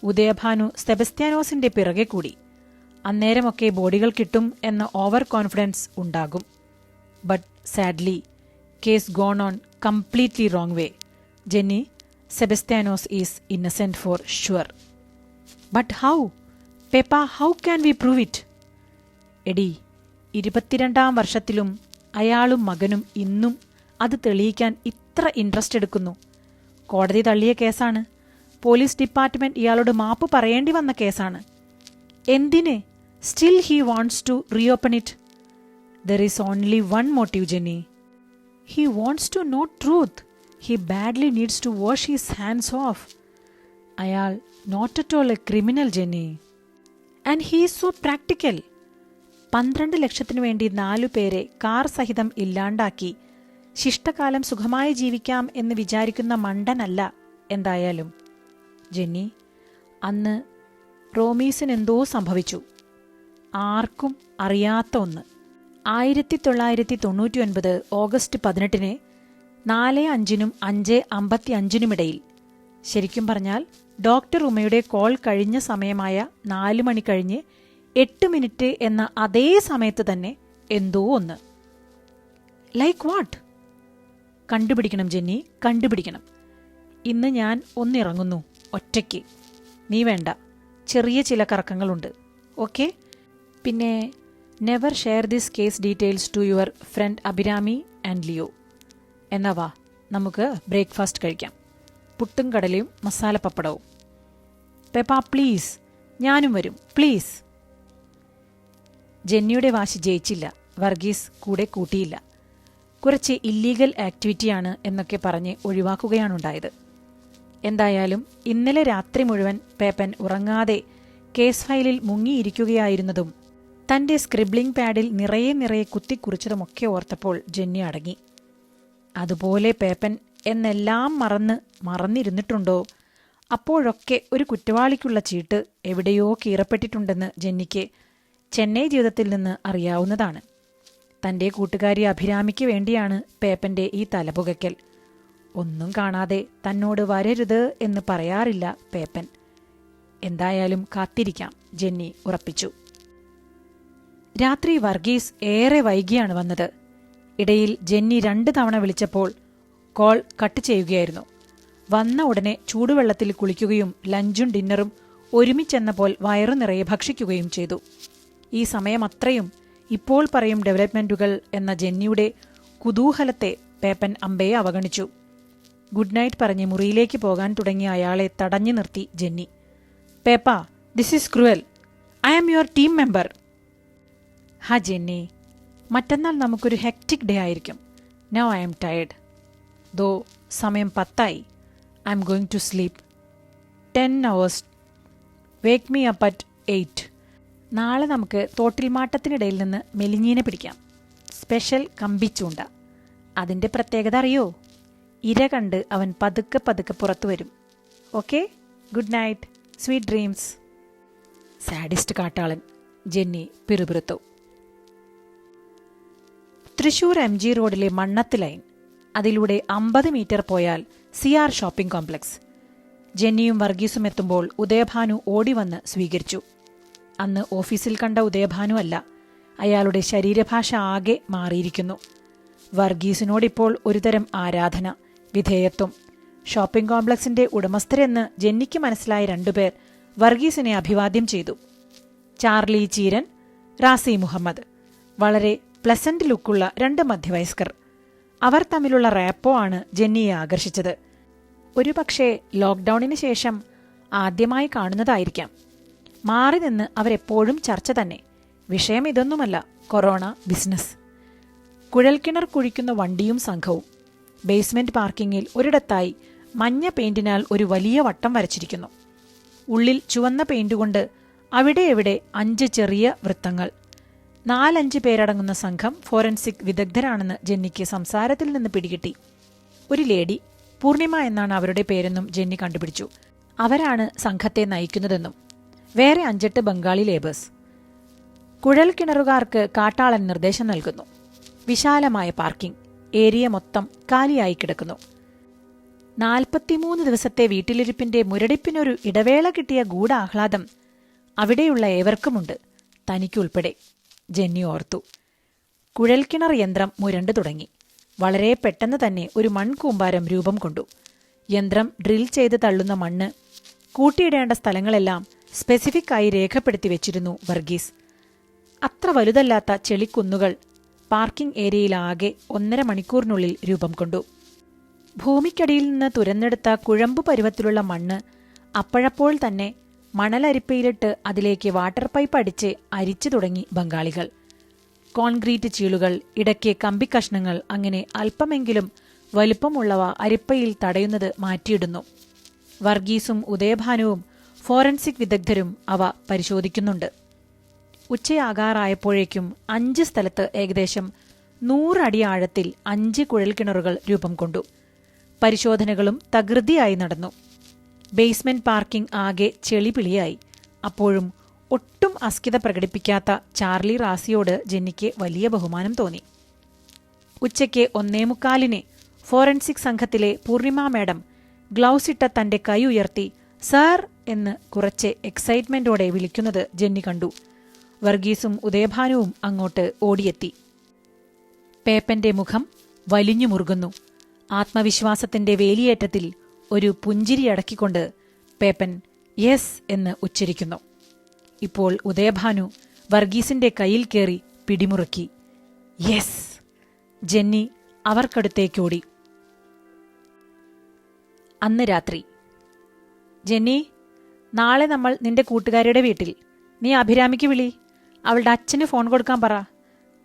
ഉദയഭാനു സെബസ്ത്യാനോസിന്റെ പിറകെ കൂടി. അന്നേരമൊക്കെ ബോഡികൾ കിട്ടും എന്ന ഓവർ കോൺഫിഡൻസ് ഉണ്ടാകും. But sadly case gone on completely wrong way. Jenny, Sebastianos is innocent for sure. But how? പെപ്പ, how can we prove it? എടി, 22-ാം വർഷത്തിലും അയാളും മകനും ഇന്നും അത് തെളിയിക്കാൻ ഇത്ര ഇൻട്രസ്റ്റ് എടുക്കുന്നു. കോടതി തള്ളിയ കേസാണ്. പോലീസ് ഡിപ്പാർട്ട്മെന്റ് ഇയാളോട് മാപ്പ് പറയേണ്ടി വന്ന കേസാണ്. എന്തിന് still he wants to reopen it? There is only one motive, Jenny. He wants to know truth. He badly needs to wash his hands off. അയാൾ not at all a criminal, Jenny. And he is so practical. 12 ലക്ഷത്തിനു വേണ്ടി 4 പേരെ കാർ സഹിതം ഇല്ലാണ്ടാക്കി ശിഷ്ടകാലം സുഖമായി ജീവിക്കാം എന്ന് വിചാരിക്കുന്ന മണ്ടനല്ല എന്തായാലും. ജെന്നി, അന്ന് റോമീസിനെന്തോ സംഭവിച്ചു. ആർക്കും അറിയാത്ത ഒന്ന്. 1999 ഓഗസ്റ്റ് 18 4:05-നും 5:55-നുമിടയിൽ, ശരിക്കും പറഞ്ഞാൽ ഡോക്ടർ ഉമയുടെ കോൾ കഴിഞ്ഞ സമയമായ 4 മണി കഴിഞ്ഞ് 8 മിനിറ്റ് എന്ന അതേ സമയത്ത് തന്നെ എന്തോ ഒന്ന്. Like what? കണ്ടുപിടിക്കണം ജെന്നി, കണ്ടുപിടിക്കണം. ഇന്ന് ഞാൻ ഒന്നിറങ്ങുന്നു, ഒറ്റയ്ക്ക്. നീ വേണ്ട, ചെറിയ ചില കറക്കങ്ങളുണ്ട്, ഓക്കെ? പിന്നെ never share this case details to your friend Abhirami and Leo. എന്നാ വാ, നമുക്ക് ബ്രേക്ക്ഫാസ്റ്റ് കഴിക്കാം. പുട്ടും കടലയും മസാല പപ്പടവും. പെപ്പ പ്ലീസ്, ഞാനും വരും പ്ലീസ്. ജെന്നിയുടെ വാശി ജയിച്ചില്ല. വർഗീസ് കൂടെ കൂട്ടിയില്ല. കുറച്ച് ഇല്ലീഗൽ ആക്ടിവിറ്റിയാണ് എന്നൊക്കെ പറഞ്ഞ് ഒഴിവാക്കുകയാണുണ്ടായത്. എന്തായാലും ഇന്നലെ രാത്രി മുഴുവൻ പേപ്പൻ ഉറങ്ങാതെ കേസ് ഫയലിൽ മുങ്ങിയിരിക്കുകയായിരുന്നതും തന്റെ സ്ക്രിബ്ലിംഗ് പാഡിൽ നിറയെ കുത്തിക്കുറിച്ചതുമൊക്കെ ഓർത്തപ്പോൾ ജെന്നി അടങ്ങി. അതുപോലെ പേപ്പൻ എന്നെല്ലാം മറന്നിരുന്നിട്ടുണ്ടോ? അപ്പോഴൊക്കെ ഒരു കുറ്റവാളിക്കുള്ള ചീട്ട് എവിടെയോ കീറപ്പെട്ടിട്ടുണ്ടെന്ന് ജെന്നിക്ക് ചെന്നൈ ജീവിതത്തിൽ നിന്ന് അറിയാവുന്നതാണ്. തന്റെ കൂട്ടുകാരി അഭിരാമിക്ക് വേണ്ടിയാണ് പേപ്പന്റെ ഈ തലപുകയ്ക്കൽ. ഒന്നും കാണാതെ തന്നോട് വരരുത് എന്ന് പറയാറില്ല പേപ്പൻ. എന്തായാലും കാത്തിരിക്കാം, ജെന്നി ഉറപ്പിച്ചു. രാത്രി വർഗീസ് ഏറെ വൈകിയാണ് വന്നത്. ഇടയിൽ ജെന്നി 2 തവണ വിളിച്ചപ്പോൾ കോൾ കട്ട് ചെയ്യുകയായിരുന്നു. വന്ന ഉടനെ ചൂടുവെള്ളത്തിൽ കുളിക്കുകയും ലഞ്ചും ഡിന്നറും ഒരുമിച്ചെന്നപ്പോൾ വയറു നിറയെ ഭക്ഷിക്കുകയും ചെയ്തു. ഈ സമയമത്രയും ഇപ്പോൾ പറയും ഡെവലപ്മെന്റുകൾ എന്ന ജെന്നിയുടെ കുതൂഹലത്തെ പേപ്പൻ അമ്പയെ അവഗണിച്ചു. ഗുഡ് നൈറ്റ് പറഞ്ഞ് മുറിയിലേക്ക് പോകാൻ തുടങ്ങിയ അയാളെ തടഞ്ഞു നിർത്തി ജെന്നി. പേപ്പ, this is cruel. I am your team member. ഹാ ജെന്നി, മറ്റന്നാൾ നമുക്കൊരു ഹെക്റ്റിക് ഡേ ആയിരിക്കും. Now I am tired. Though സമയം 10 I am going to sleep 10 hours. Wake me up at 8. നാളെ നമുക്ക് തോട്ടിൽമാട്ടത്തിനിടയിൽ നിന്ന് മെലിഞ്ഞീനെ പിടിക്കാം. സ്പെഷ്യൽ കമ്പിച്ചൂണ്ട. അതിൻ്റെ പ്രത്യേകത അറിയോ? ഇര കണ്ട് അവൻ പതുക്കെ പതുക്കെ പുറത്തു വരും. Okay, good night, sweet dreams. Sadist കാട്ടാളൻ, ജെന്നി പിറുപിറുത്തു. തൃശൂർ MG റോഡിലെ മണ്ണത്ത് ലൈൻ. അതിലൂടെ 50 മീറ്റർ പോയാൽ CR ഷോപ്പിംഗ് കോംപ്ലക്സ്. ജെന്നിയും വർഗീസും എത്തുമ്പോൾ ഉദയഭാനു ഓടിവന്ന് സ്വീകരിച്ചു. അന്ന് ഓഫീസിൽ കണ്ട ഉദയഭാനു അല്ല. അയാളുടെ ശരീരഭാഷ ആകെ മാറിയിരിക്കുന്നു. വർഗീസിനോടിപ്പോൾ ഒരുതരം ആരാധന, വിധേയത്വം. ഷോപ്പിംഗ് കോംപ്ലക്സിന്റെ ഉടമസ്ഥരെന്ന് ജെന്നിക്ക് മനസ്സിലായ 2 പേർ വർഗീസിനെ അഭിവാദ്യം ചെയ്തു. ചാർലി ചീരൻ, റാസി മുഹമ്മദ്. വളരെ പ്ലസന്റ് ലുക്കുള്ള 2 മധ്യവയസ്കർ. അവർ തമ്മിലുള്ള റാപ്പോ ആണ് ജെന്നിയെ ആകർഷിച്ചത്. ഒരുപക്ഷേ ലോക്ക്ഡൌണിന് ശേഷം ആദ്യമായി കാണുന്നതായിരിക്കാം. മാറി നിന്ന് അവരെപ്പോഴും ചർച്ച തന്നെ. വിഷയം ഇതൊന്നുമല്ല, കൊറോണ, ബിസിനസ്. കുഴൽക്കിണർ കുഴിക്കുന്ന വണ്ടിയും സംഘവും. ബേസ്മെന്റ് പാർക്കിങ്ങിൽ ഒരിടത്തായി മഞ്ഞ പെയിന്റിനാൽ ഒരു വലിയ വട്ടം വരച്ചിരിക്കുന്നു. ഉള്ളിൽ ചുവന്ന പെയിന്റുകൊണ്ട് അവിടെ എവിടെ 5 ചെറിയ വൃത്തങ്ങൾ. 4-5 പേരടങ്ങുന്ന സംഘം ഫോറൻസിക് വിദഗ്ധരാണെന്ന് ജെന്നിക്ക് സംസാരത്തിൽ നിന്ന് പിടികിട്ടി. ഒരു ലേഡി, പൂർണിമ എന്നാണ് അവരുടെ പേരെന്നും ജെന്നി കണ്ടുപിടിച്ചു. അവരാണ് സംഘത്തെ നയിക്കുന്നതെന്നും. വേറെ 5-8 ബംഗാളി ലേബേഴ്സ്. കുഴൽ കിണറുകാർക്ക് കാട്ടാളൻ നിർദ്ദേശം നൽകുന്നു. വിശാലമായ പാർക്കിംഗ് ഏരിയ മൊത്തം കാലിയായി കിടക്കുന്നു. 43 ദിവസത്തെ വീട്ടിലിരിപ്പിന്റെ മുരടിപ്പിനൊരു ഇടവേള കിട്ടിയ ഗൂഢാഹ്ലാദം അവിടെയുള്ള ഏവർക്കുമുണ്ട്, തനിക്കുൾപ്പെടെ, ജെന്നി ഓർത്തു. കുഴൽക്കിണർ യന്ത്രം മുരണ്ടു തുടങ്ങി. വളരെ പെട്ടെന്ന് തന്നെ ഒരു മൺകൂമ്പാരം രൂപം കൊണ്ടു. യന്ത്രം ഡ്രിൽ ചെയ്ത് തള്ളുന്ന മണ്ണ് കൂട്ടിയിടേണ്ട സ്ഥലങ്ങളെല്ലാം സ്പെസിഫിക്കായി രേഖപ്പെടുത്തി വെച്ചിരുന്നു വർഗീസ്. അത്ര വലുതല്ലാത്ത ചെളിക്കുന്നുകൾ പാർക്കിംഗ് ഏരിയയിലാകെ 1.5 മണിക്കൂറിനുള്ളിൽ രൂപം കൊണ്ടു. ഭൂമിക്കടിയിൽ നിന്ന് തുരന്നെടുത്ത കുഴമ്പു പരുവത്തിലുള്ള മണ്ണ് അപ്പോഴപ്പോൾ തന്നെ മണലരിപ്പയിലിട്ട് അതിലേക്ക് വാട്ടർ പൈപ്പ് അടിച്ച് അരിച്ചു തുടങ്ങി ബംഗാളികൾ. കോൺക്രീറ്റ് ചീളുകൾ, ഇടയ്ക്ക് കമ്പിക്കഷ്ണങ്ങൾ, അങ്ങനെ അല്പമെങ്കിലും വലുപ്പമുള്ളവ അരിപ്പയിൽ തടയുന്നത് മാറ്റിയിടുന്നു. വർഗീസും ഉദയഭാനുവും ഫോറൻസിക് വിദഗ്ധരും അവ പരിശോധിക്കുന്നുണ്ട്. ഉച്ചയാകാറായപ്പോഴേക്കും 5 സ്ഥലത്ത് ഏകദേശം 100 അടി ആഴത്തിൽ 5 കുഴൽക്കിണറുകൾ രൂപം കൊണ്ടു. പരിശോധനകളും തകൃതിയായി നടന്നു. ബേസ്മെന്റ് പാർക്കിംഗ് ആകെ ചെളിപിളിയായി. അപ്പോഴും ഒട്ടും അസ്കിത പ്രകടിപ്പിക്കാത്ത ചാർലി റാസിയോട് ജെന്നിക്ക് വലിയ ബഹുമാനം തോന്നി. ഉച്ചയ്ക്ക് 1:45 ഫോറൻസിക് സംഘത്തിലെ പൂർണിമ മാഡം ഗ്ലൗസ് ഇട്ട തന്റെ കൈ ഉയർത്തി സാർ എന്ന് കുറച്ച് എക്സൈറ്റ്മെന്റോടെ വിളിക്കുന്നത് ജെന്നി കണ്ടു. വർഗീസും ഉദയഭാനുവും അങ്ങോട്ട് ഓടിയെത്തി. പേപ്പന്റെ മുഖം വലിഞ്ഞു മുറുകുന്നു. ആത്മവിശ്വാസത്തിന്റെ വേലിയേറ്റത്തിൽ ഒരു പുഞ്ചിരി അടക്കിക്കൊണ്ട് പേപ്പൻ യെസ് എന്ന് ഉച്ചരിക്കുന്നു. ഇപ്പോൾ ഉദയഭാനു വർഗീസിന്റെ കയ്യിൽ കയറി പിടിമുറുക്കി. യെസ്! ജെന്നി അവർക്കടുത്തേക്കോടി. അന്ന് രാത്രി. ജെന്നി, നാളെ നമ്മൾ നിന്റെ കൂട്ടുകാരിയുടെ വീട്ടിൽ. നീ അഭിരാമിക്ക് വിളി. അവളുടെ അച്ഛന് ഫോൺ കൊടുക്കാൻ പറ.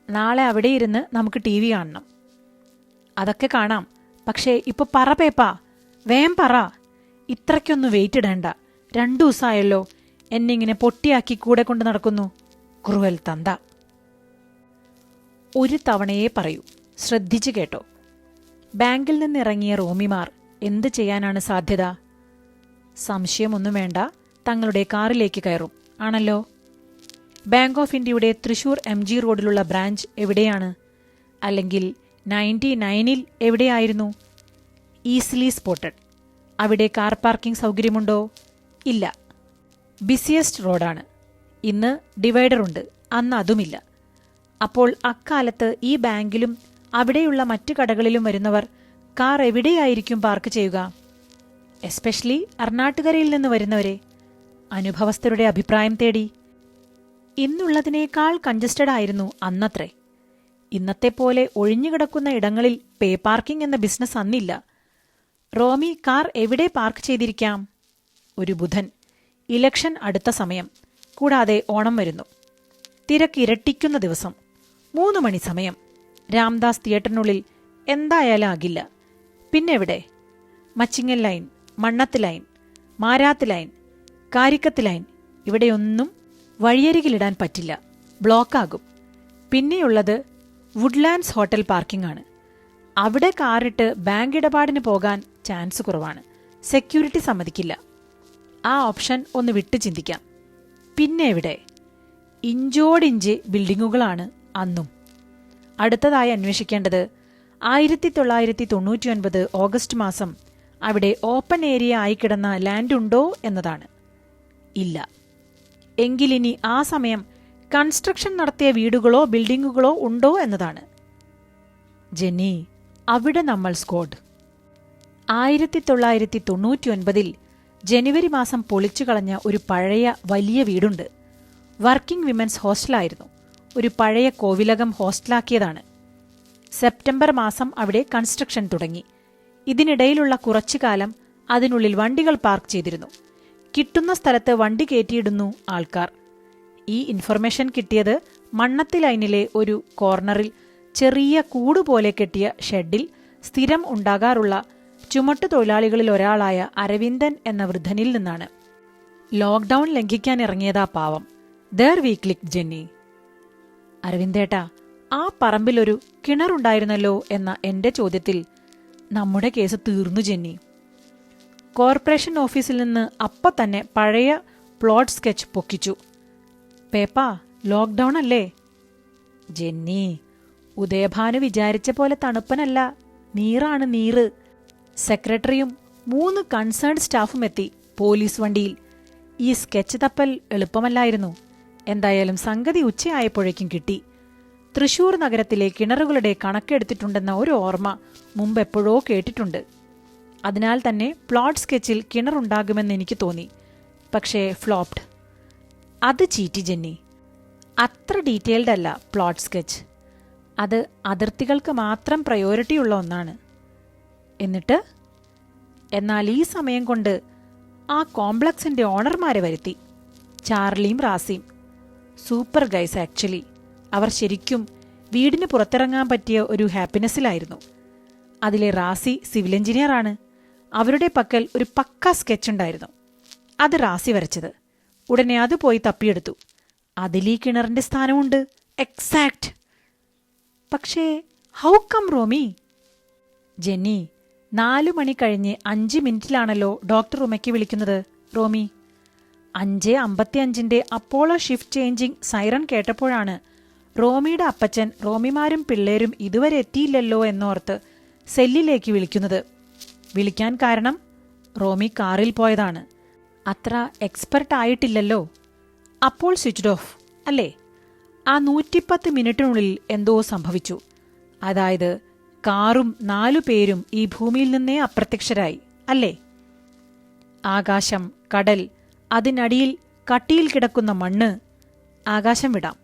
നാളെ അവിടെ ഇരുന്ന് നമുക്ക് TV കാണണം. അതൊക്കെ കാണാം, പക്ഷേ ഇപ്പൊ പറ പേപ്പാ, വേം പറ. ഇത്രയ്ക്കൊന്നും വെയിറ്റ് ഇടണ്ട. 2 ദിവസമായല്ലോ എന്നിങ്ങനെ പൊട്ടിയാക്കി കൂടെ കൊണ്ട് നടക്കുന്നു. ക്രൂവൽ തന്ത. ഒരു തവണയേ പറയൂ, ശ്രദ്ധിച്ചു കേട്ടോ. ബാങ്കിൽ നിന്നിറങ്ങിയ റോമിമാർ എന്ത് ചെയ്യാനാണ് സാധ്യത? സംശയമൊന്നും വേണ്ട, തങ്ങളുടെ കാറിലേക്ക് കയറും. ആണല്ലോ. ബാങ്ക് ഓഫ് ഇന്ത്യയുടെ തൃശൂർ MG റോഡിലുള്ള ബ്രാഞ്ച് എവിടെയാണ്? അല്ലെങ്കിൽ 99-ൽ എവിടെയായിരുന്നു? Easily spotted. അവിടെ കാർ പാർക്കിംഗ് സൗകര്യമുണ്ടോ? ഇല്ല. ബിസിയസ്റ്റ് റോഡാണ്. ഇന്ന് ഡിവൈഡറുണ്ട്, അന്ന് അതുമില്ല. അപ്പോൾ അക്കാലത്ത് ഈ ബാങ്കിലും അവിടെയുള്ള മറ്റു കടകളിലും വരുന്നവർ കാർ എവിടെയായിരിക്കും പാർക്ക് ചെയ്യുക? എസ്പെഷ്യലി അർണാട്ടുകരയിൽ നിന്ന് വരുന്നവരെ. അനുഭവസ്ഥരുടെ അഭിപ്രായം തേടി. ഇന്നുള്ളതിനേക്കാൾ കൺജസ്റ്റഡ് ആയിരുന്നു അന്നത്രേ. ഇന്നത്തെ പോലെ ഒഴിഞ്ഞുകിടക്കുന്ന ഇടങ്ങളിൽ പേ പാർക്കിംഗ് എന്ന ബിസിനസ് അന്നില്ല. റോമി കാർ എവിടെ പാർക്ക് ചെയ്തിരിക്കാം? ഒരു ബുധൻ, ഇലക്ഷൻ അടുത്ത സമയം, കൂടാതെ ഓണം വരുന്നു. തിരക്ക് ഇരട്ടിക്കുന്ന ദിവസം, 3 മണി സമയം. രാംദാസ് തിയേറ്ററിനുള്ളിൽ എന്തായാലും ആകില്ല. പിന്നെവിടെ? Machingal lane, Mannath lane, Marath lane, Karikkath lane. ഇവിടെയൊന്നും വഴിയരികിലിടാൻ പറ്റില്ല, ബ്ലോക്കാകും. പിന്നെയുള്ളത് വുഡ്ലാൻഡ്സ് ഹോട്ടൽ പാർക്കിംഗ് ആണ്. അവിടെ കാറിട്ട് ബാങ്ക് ഇടപാടിന് പോകാൻ ചാൻസ് കുറവാണ്. സെക്യൂരിറ്റി സമ്മതിക്കില്ല. ആ ഓപ്ഷൻ ഒന്ന് വിട്ടു ചിന്തിക്കാം. പിന്നെ എവിടെ? ഇഞ്ചോടിഞ്ച് ബിൽഡിങ്ങുകളാണ് അന്നും. അടുത്തതായി അന്വേഷിക്കേണ്ടത് 1999 ഓഗസ്റ്റ് മാസം അവിടെ ഓപ്പൺ ഏരിയ ആയിക്കിടന്ന ലാൻഡ് ഉണ്ടോ എന്നതാണ്. ഇല്ല. എങ്കിലിനി ആ സമയം കൺസ്ട്രക്ഷൻ നടത്തിയ വീടുകളോ ബിൽഡിങ്ങുകളോ ഉണ്ടോ എന്നതാണ്. ജെന്നി, അവിടെ നമ്മൾ സ്കോഡ്. 1999 ജനുവരി മാസം പൊളിച്ചു കളഞ്ഞ ഒരു പഴയ വലിയ വീടുണ്ട്. വർക്കിംഗ് വിമൻസ് ഹോസ്റ്റലായിരുന്നു. ഒരു പഴയ കോവിലകം ഹോസ്റ്റലാക്കിയതാണ്. സെപ്റ്റംബർ മാസം അവിടെ കൺസ്ട്രക്ഷൻ തുടങ്ങി. ഇതിനിടയിലുള്ള കുറച്ചു കാലം അതിനുള്ളിൽ വണ്ടികൾ പാർക്ക് ചെയ്തിരുന്നു. കിട്ടുന്ന സ്ഥലത്ത് വണ്ടി കയറ്റിയിടുന്നു ആൾക്കാർ. ഈ ഇൻഫർമേഷൻ കിട്ടിയത് മണ്ണത്തി ലൈനിലെ ഒരു കോർണറിൽ ചെറിയ കൂടുപോലെ കെട്ടിയ ഷെഡിൽ സ്ഥിരം ഉണ്ടാകാറുള്ള ചുമട്ടുതൊഴിലാളികളിൽ ഒരാളായ അരവിന്ദൻ എന്ന വൃദ്ധനിൽ നിന്നാണ്. ലോക്ക്ഡൌൺ ലംഘിക്കാൻ ഇറങ്ങിയതാ പാവം. There we click Jenny. അരവിന്ദേട്ടാ, ആ പറമ്പിലൊരു കിണറുണ്ടായിരുന്നല്ലോ എന്ന എന്റെ ചോദ്യത്തിൽ നമ്മുടെ കേസ് തീർന്നു ജെന്നി. കോർപ്പറേഷൻ ഓഫീസിൽ നിന്ന് അപ്പ തന്നെ പഴയ പ്ലോട്ട് സ്കെച്ച് പൊക്കിച്ചു. പേപ്പാ, ലോക്ക്ഡൌൺ അല്ലേ? ജെന്നി, ഉദയഭാനു വിചാരിച്ച പോലെ തണുപ്പനല്ല, നീറാണ് നീറ്. സെക്രട്ടറിയും 3 കൺസേൺഡ് സ്റ്റാഫും എത്തി പോലീസ് വണ്ടിയിൽ. ഈ സ്കെച്ച് തപ്പൽ എളുപ്പമല്ലായിരുന്നു. എന്തായാലും സംഗതി ഉച്ചയായപ്പോഴേക്കും കിട്ടി. തൃശൂർ നഗരത്തിലെ കിണറുകളുടെ കണക്കെടുത്തിട്ടുണ്ടെന്ന ഒരു ഓർമ്മ മുമ്പെപ്പോഴോ കേട്ടിട്ടുണ്ട്. അതിനാൽ തന്നെ പ്ലോട്ട് സ്കെച്ചിൽ കിണറുണ്ടാകുമെന്ന് എനിക്ക് തോന്നി. പക്ഷേ ഫ്ലോപ്ഡ്. അത് ചീറ്റി ജെന്നി. അത്ര ഡീറ്റെയിൽഡ് അല്ല പ്ലോട്ട് സ്കെച്ച്. അത് അതിർത്തികൾക്ക് മാത്രം പ്രയോറിറ്റിയുള്ള ഒന്നാണ്. എന്നിട്ട്? എന്നാൽ ഈ സമയം കൊണ്ട് ആ കോംപ്ലക്സിന്റെ ഓണർമാരെ വരുത്തി. ചാർലിയും റാസിയും. Super guys actually. അവർ ശരിക്കും വീടിന് പുറത്തിറങ്ങാൻ പറ്റിയ ഒരു ഹാപ്പിനെസ്സിലായിരുന്നു. അതിലെ റാസി സിവിൽ എഞ്ചിനീയറാണ്. അവരുടെ പക്കൽ ഒരു പക്ക സ്കെച്ച് ഉണ്ടായിരുന്നു. അത് റാസി വരച്ചത്. ഉടനെ അത് പോയി തപ്പിയെടുത്തു. അതിലീ കിണറിന്റെ സ്ഥാനമുണ്ട്. എക്സാക്ട്. പക്ഷേ ഹൗ കം റോമി? ജെന്നി, 4 മണി കഴിഞ്ഞ് 5 മിനിറ്റിലാണല്ലോ ഡോക്ടർ ഉമയ്ക്ക് വിളിക്കുന്നത് Romi. 5:55 Apollo shift changing siren കേട്ടപ്പോഴാണ് റോമിയുടെ അപ്പച്ചൻ റോമിമാരും പിള്ളേരും ഇതുവരെ എത്തിയില്ലല്ലോ എന്നോർത്ത് സെല്ലിലേക്ക് വിളിക്കുന്നത്. വിളിക്കാൻ കാരണം റോമി കാറിൽ പോയതാണ്. അത്ര എക്സ്പെർട്ട് ആയിട്ടില്ലല്ലോ. അപ്പോൾ സ്വിച്ച്ഡ് ഓഫ് അല്ലേ? ആ 110 മിനിറ്റിനുള്ളിൽ എന്തോ സംഭവിച്ചു. അതായത് കാറും 4 പേരും ഈ ഭൂമിയിൽ നിന്നേ അപ്രത്യക്ഷരായി അല്ലേ? ആകാശം, കടൽ, അതിനടിയിൽ കട്ടിയിൽ കിടക്കുന്ന മണ്ണ്. ആകാശം വിടാം.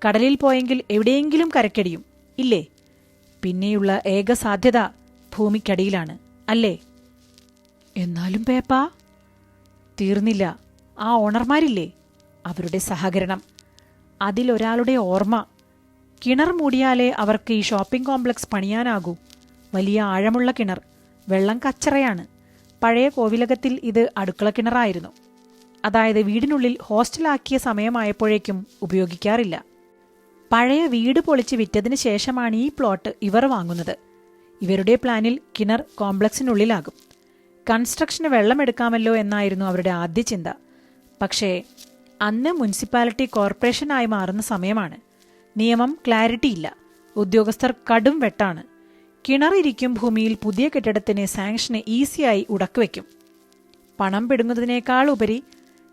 കടലിൽ പോയെങ്കിൽ എവിടെയെങ്കിലും കരക്കടിയും ഇല്ലേ? പിന്നെയുള്ള ഏക സാധ്യത ഭൂമിക്കടിയിലാണ് അല്ലേ? എന്നാലും പേപ്പാ, തീർന്നില്ല. ആ ഓണർമാരില്ലേ, അവരുടെ സഹകരണം, അതിലൊരാളുടെ ഓർമ്മ. കിണർ മൂടിയാലേ അവർക്ക് ഈ ഷോപ്പിംഗ് കോംപ്ലക്സ് പണിയാനാകൂ. വലിയ ആഴമുള്ള കിണർ. വെള്ളം കച്ചറയാണ്. പഴയ കോവിലകത്തിൽ ഇത് അടുക്കള കിണറായിരുന്നു. അതായത് വീടിനുള്ളിൽ ഹോസ്റ്റലാക്കിയ സമയമായപ്പോഴേക്കും ഉപയോഗിക്കാറില്ല. പഴയ വീട് പൊളിച്ച് വിറ്റതിന് ശേഷമാണ് ഈ പ്ലോട്ട് ഇവർ വാങ്ങുന്നത്. ഇവരുടെ പ്ലാനിൽ കിണർ കോംപ്ലക്സിനുള്ളിലാകും. കൺസ്ട്രക്ഷന് വെള്ളമെടുക്കാമല്ലോ എന്നായിരുന്നു അവരുടെ ആദ്യ ചിന്ത. പക്ഷേ അന്ന് മുനിസിപ്പാലിറ്റി കോർപ്പറേഷനായി മാറുന്ന സമയമാണ്. നിയമം ക്ലാരിറ്റി ഇല്ല. ഉദ്യോഗസ്ഥർ കടും വെട്ടാണ്. കിണറിരിക്കും ഭൂമിയിൽ പുതിയ കെട്ടിടത്തിന് സാങ്ഷന് ഈസിയായി ഉടക്കുവെക്കും. പണം പിടുങ്ങുന്നതിനേക്കാൾ ഉപരി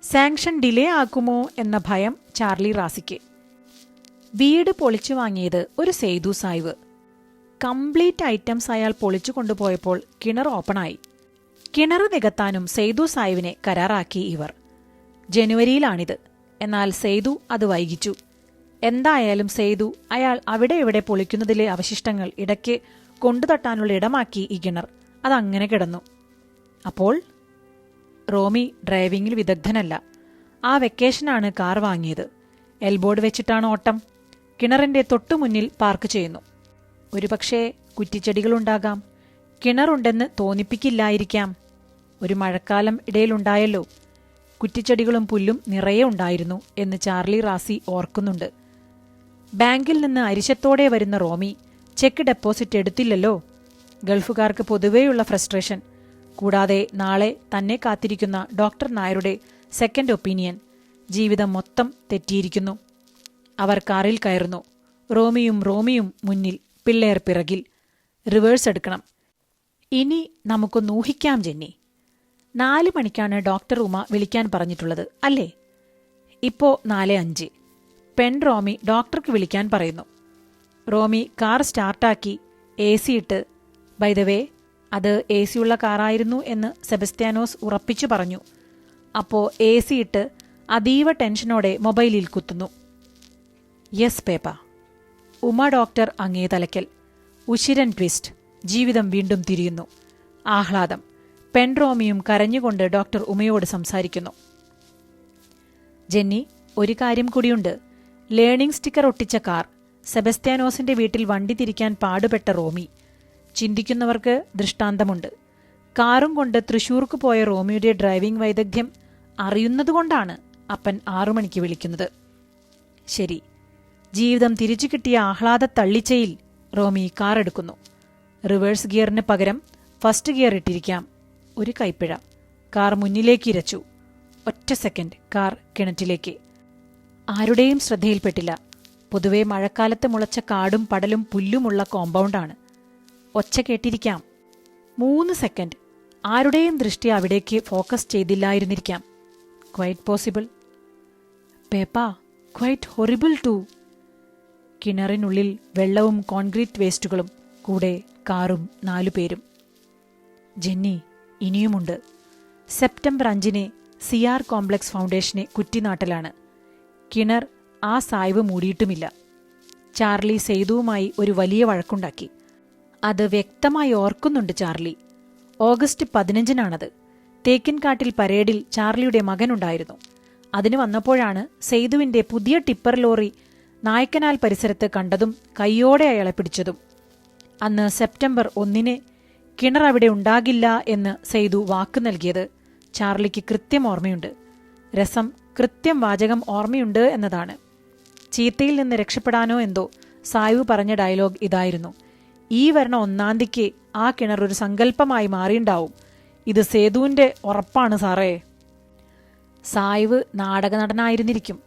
സാങ്ഷൻ ഡിലേ ആക്കുമോ എന്ന ഭയം ചാർലി റാസിക്ക്. വീട് പൊളിച്ചു വാങ്ങിയത് ഒരു സേതു സായിവ്. കംപ്ലീറ്റ് ഐറ്റംസ് അയാൾ പൊളിച്ചു കൊണ്ടുപോയപ്പോൾ കിണർ ഓപ്പണായി. കിണർ നികത്താനും സേതു സായിവിനെ കരാറാക്കി ഇവർ. ജനുവരിയിലാണിത്. എന്നാൽ സേതു അത് വൈകിച്ചു. എന്തായാലും സേതു അയാൾ അവിടെ ഇവിടെ പൊളിക്കുന്നതിലെ അവശിഷ്ടങ്ങൾ ഇടയ്ക്ക് കൊണ്ടുതട്ടാനുള്ള ഇടമാക്കി ഈ കിണർ. അതങ്ങനെ കിടന്നു. അപ്പോൾ റോമി ഡ്രൈവിംഗിൽ വിദഗ്ധനല്ല. ആ വെക്കേഷനാണ് കാർ വാങ്ങിയത്. എൽബോർഡ് വെച്ചിട്ടാണ് ഓട്ടം. കിണറിന്റെ തൊട്ടുമുന്നിൽ പാർക്ക് ചെയ്യുന്നു. ഒരുപക്ഷേ കുറ്റിച്ചെടികളുണ്ടാകാം. കിണറുണ്ടെന്ന് തോന്നിപ്പിക്കില്ലായിരിക്കാം. ഒരു മഴക്കാലം ഇടയിലുണ്ടായല്ലോ. കുറ്റിച്ചെടികളും പുല്ലും നിറയെ ഉണ്ടായിരുന്നു എന്ന് ചാർലി റാസി ഓർക്കുന്നുണ്ട്. ബാങ്കിൽ നിന്ന് അരിശത്തോടെ വരുന്ന റോമി ചെക്ക് ഡെപ്പോസിറ്റ് എടുത്തില്ലല്ലോ. ഗൾഫുകാർക്ക് പൊതുവെയുള്ള ഫ്രസ്ട്രേഷൻ. കൂടാതെ നാളെ തന്നെ കാത്തിരിക്കുന്ന ഡോക്ടർ നായരുടെ സെക്കൻഡ് ഒപ്പീനിയൻ. ജീവിതം മൊത്തം തെറ്റിയിരിക്കുന്നു. അവർ കാറിൽ കയറുന്നു. റോമിയും മുന്നിൽ, പിള്ളേർ പിറകിൽ. റിവേഴ്സ് എടുക്കണം. ഇനി നമുക്കൊന്ന് ഊഹിക്കാം ജെന്നി. 4 മണിക്കാണ് ഡോക്ടർ ഉമ വിളിക്കാൻ പറഞ്ഞിട്ടുള്ളത് അല്ലേ? ഇപ്പോ 4:05. പെൺ റോമി ഡോക്ടർക്ക് വിളിക്കാൻ പറയുന്നു. റോമി കാർ സ്റ്റാർട്ടാക്കി AC ഇട്ട്. ബൈ ദ വേ, അത് AC ഉള്ള കാറായിരുന്നു എന്ന് സെബസ്ത്യാനോസ് ഉറപ്പിച്ചു പറഞ്ഞു. അപ്പോ AC ഇട്ട് അതീവ ടെൻഷനോടെ മൊബൈലിൽ കുത്തുന്നു. യെസ് പേപ്പ. ഉമ ഡോക്ടർ അങ്ങേ തലയ്ക്കൽ. ഉശിരൻ ട്വിസ്റ്റ്. ജീവിതം വീണ്ടും തിരിയുന്നു. ആഹ്ലാദം. പെൺറോമിയും കരഞ്ഞുകൊണ്ട് ഡോക്ടർ ഉമയോട് സംസാരിക്കുന്നു. ജെന്നി, ഒരു കാര്യം കൂടിയുണ്ട്. ലേണിംഗ് സ്റ്റിക്കർ ഒട്ടിച്ച കാർ. സെബസ്ത്യാനോസിന്റെ വീട്ടിൽ വണ്ടി തിരിക്കാൻ പാടുപെട്ട റോമി. ചിന്തിക്കുന്നവർക്ക് ദൃഷ്ടാന്തമുണ്ട്. കാറും കൊണ്ട് തൃശൂർക്ക് പോയ റോമിയുടെ ഡ്രൈവിംഗ് വൈദഗ്ധ്യം അറിയുന്നതുകൊണ്ടാണ് അപ്പൻ 6 മണിക്ക് വിളിക്കുന്നത്. ശരി. ജീവിതം തിരിച്ചു കിട്ടിയ ആഹ്ലാദ തള്ളിച്ചയിൽ റോമി കാർ എടുക്കുന്നു. റിവേഴ്സ് ഗിയറിന് പകരം ഫസ്റ്റ് ഗിയർ ഇട്ടിരിക്കാം. ഒരു കൈപ്പിഴ. കാർ മുന്നിലേക്ക് ഇരച്ചു. ഒറ്റ സെക്കൻഡ് കാർ കിണറ്റിലേക്ക്. ആരുടെയും ശ്രദ്ധയിൽപ്പെട്ടില്ല. പൊതുവെ മഴക്കാലത്ത് മുളച്ച കാടും പടലും പുല്ലുമുള്ള കോമ്പൗണ്ടാണ്. ഒച്ച കേട്ടിരിക്കാം. 3 സെക്കൻഡ്. ആരുടെയും ദൃഷ്ടി അവിടേക്ക് ഫോക്കസ് ചെയ്തില്ലായിരുന്നിരിക്കാം. Quite possible. പേപ്പ, ക്വൈറ്റ് ഹൊറിബിൾ ടു. കിണറിനുള്ളിൽ വെള്ളവും കോൺക്രീറ്റ് വേസ്റ്റുകളും, കൂടെ കാറും 4 പേരും. ജെന്നി, ഇനിയുമുണ്ട്. സെപ്റ്റംബർ 5 CR കോംപ്ലക്സ് ഫൗണ്ടേഷനെ കുറ്റിനാട്ടലാണ്. കിണർ ആ സായ്വ് മൂടിയിട്ടുമില്ല. ചാർലി സേതുവുമായി ഒരു വലിയ വഴക്കുണ്ടാക്കി. അത് വ്യക്തമായി ഓർക്കുന്നുണ്ട് ചാർലി. ഓഗസ്റ്റ് 15 തേക്കിൻകാട്ടിൽ പരേഡിൽ ചാർലിയുടെ മകനുണ്ടായിരുന്നു. അതിന് വന്നപ്പോഴാണ് സേതുവിന്റെ പുതിയ ടിപ്പർ ലോറി നായ്ക്കനാൽ പരിസരത്ത് കണ്ടതും കൈയോടെ അയാളെ പിടിച്ചതും. അന്ന് സെപ്റ്റംബർ 1 കിണർ അവിടെ ഉണ്ടാകില്ല എന്ന് സേതു വാക്ക് നൽകിയത് ചാർലിക്ക് കൃത്യം ഓർമ്മയുണ്ട്. രസം, കൃത്യം വാചകം ഓർമ്മയുണ്ട് എന്നതാണ്. ചീത്തയിൽ നിന്ന് രക്ഷപ്പെടാനോ എന്തോ സായു പറഞ്ഞ ഡയലോഗ് ഇതായിരുന്നു: ഈ വരണ 1-ാം തീയതിക്ക് ആ കിണർ ഒരു സങ്കല്പമായി മാറിയുണ്ടാവും. ഇത് സേതുവിന്റെ ഉറപ്പാണ് സാറേ. സായിവ് നാടക നടനായിരുന്നിരിക്കും.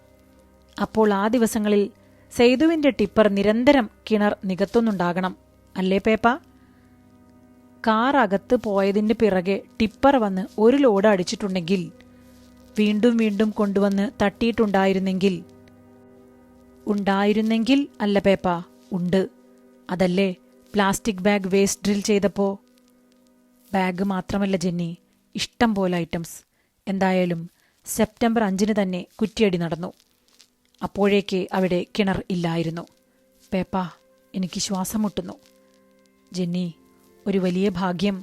അപ്പോൾ ആ ദിവസങ്ങളിൽ സേതുവിന്റെ ടിപ്പർ നിരന്തരം കിണർ നികത്തുന്നുണ്ടാകണം അല്ലേ പേപ്പ? കാർ അകത്ത് പോയതിന്റെ പിറകെ ടിപ്പർ വന്ന് ഒരു ലോഡ് അടിച്ചിട്ടുണ്ടെങ്കിൽ, വീണ്ടും വീണ്ടും കൊണ്ടുവന്ന് തട്ടിയിട്ടുണ്ടായിരുന്നെങ്കിൽ. ഉണ്ടായിരുന്നെങ്കിൽ അല്ല പേപ്പ, ഉണ്ട്. അതല്ലേ പ്ലാസ്റ്റിക് ബാഗ് വേസ്റ്റ് ഡ്രിൽ ചെയ്തപ്പോ. ബാഗ് മാത്രമല്ല ജെന്നി, ഇഷ്ടം പോലെ ഐറ്റംസ്. എന്തായാലും സെപ്റ്റംബർ 5 തന്നെ കുറ്റിയടി നടന്നു. അപ്പോഴേക്ക് അവിടെ കിണർ ഇല്ലായിരുന്നു. പേപ്പ, എനിക്ക് ശ്വാസം മുട്ടുന്നു. ജെന്നി, ഒരു വലിയ ഭാഗ്യം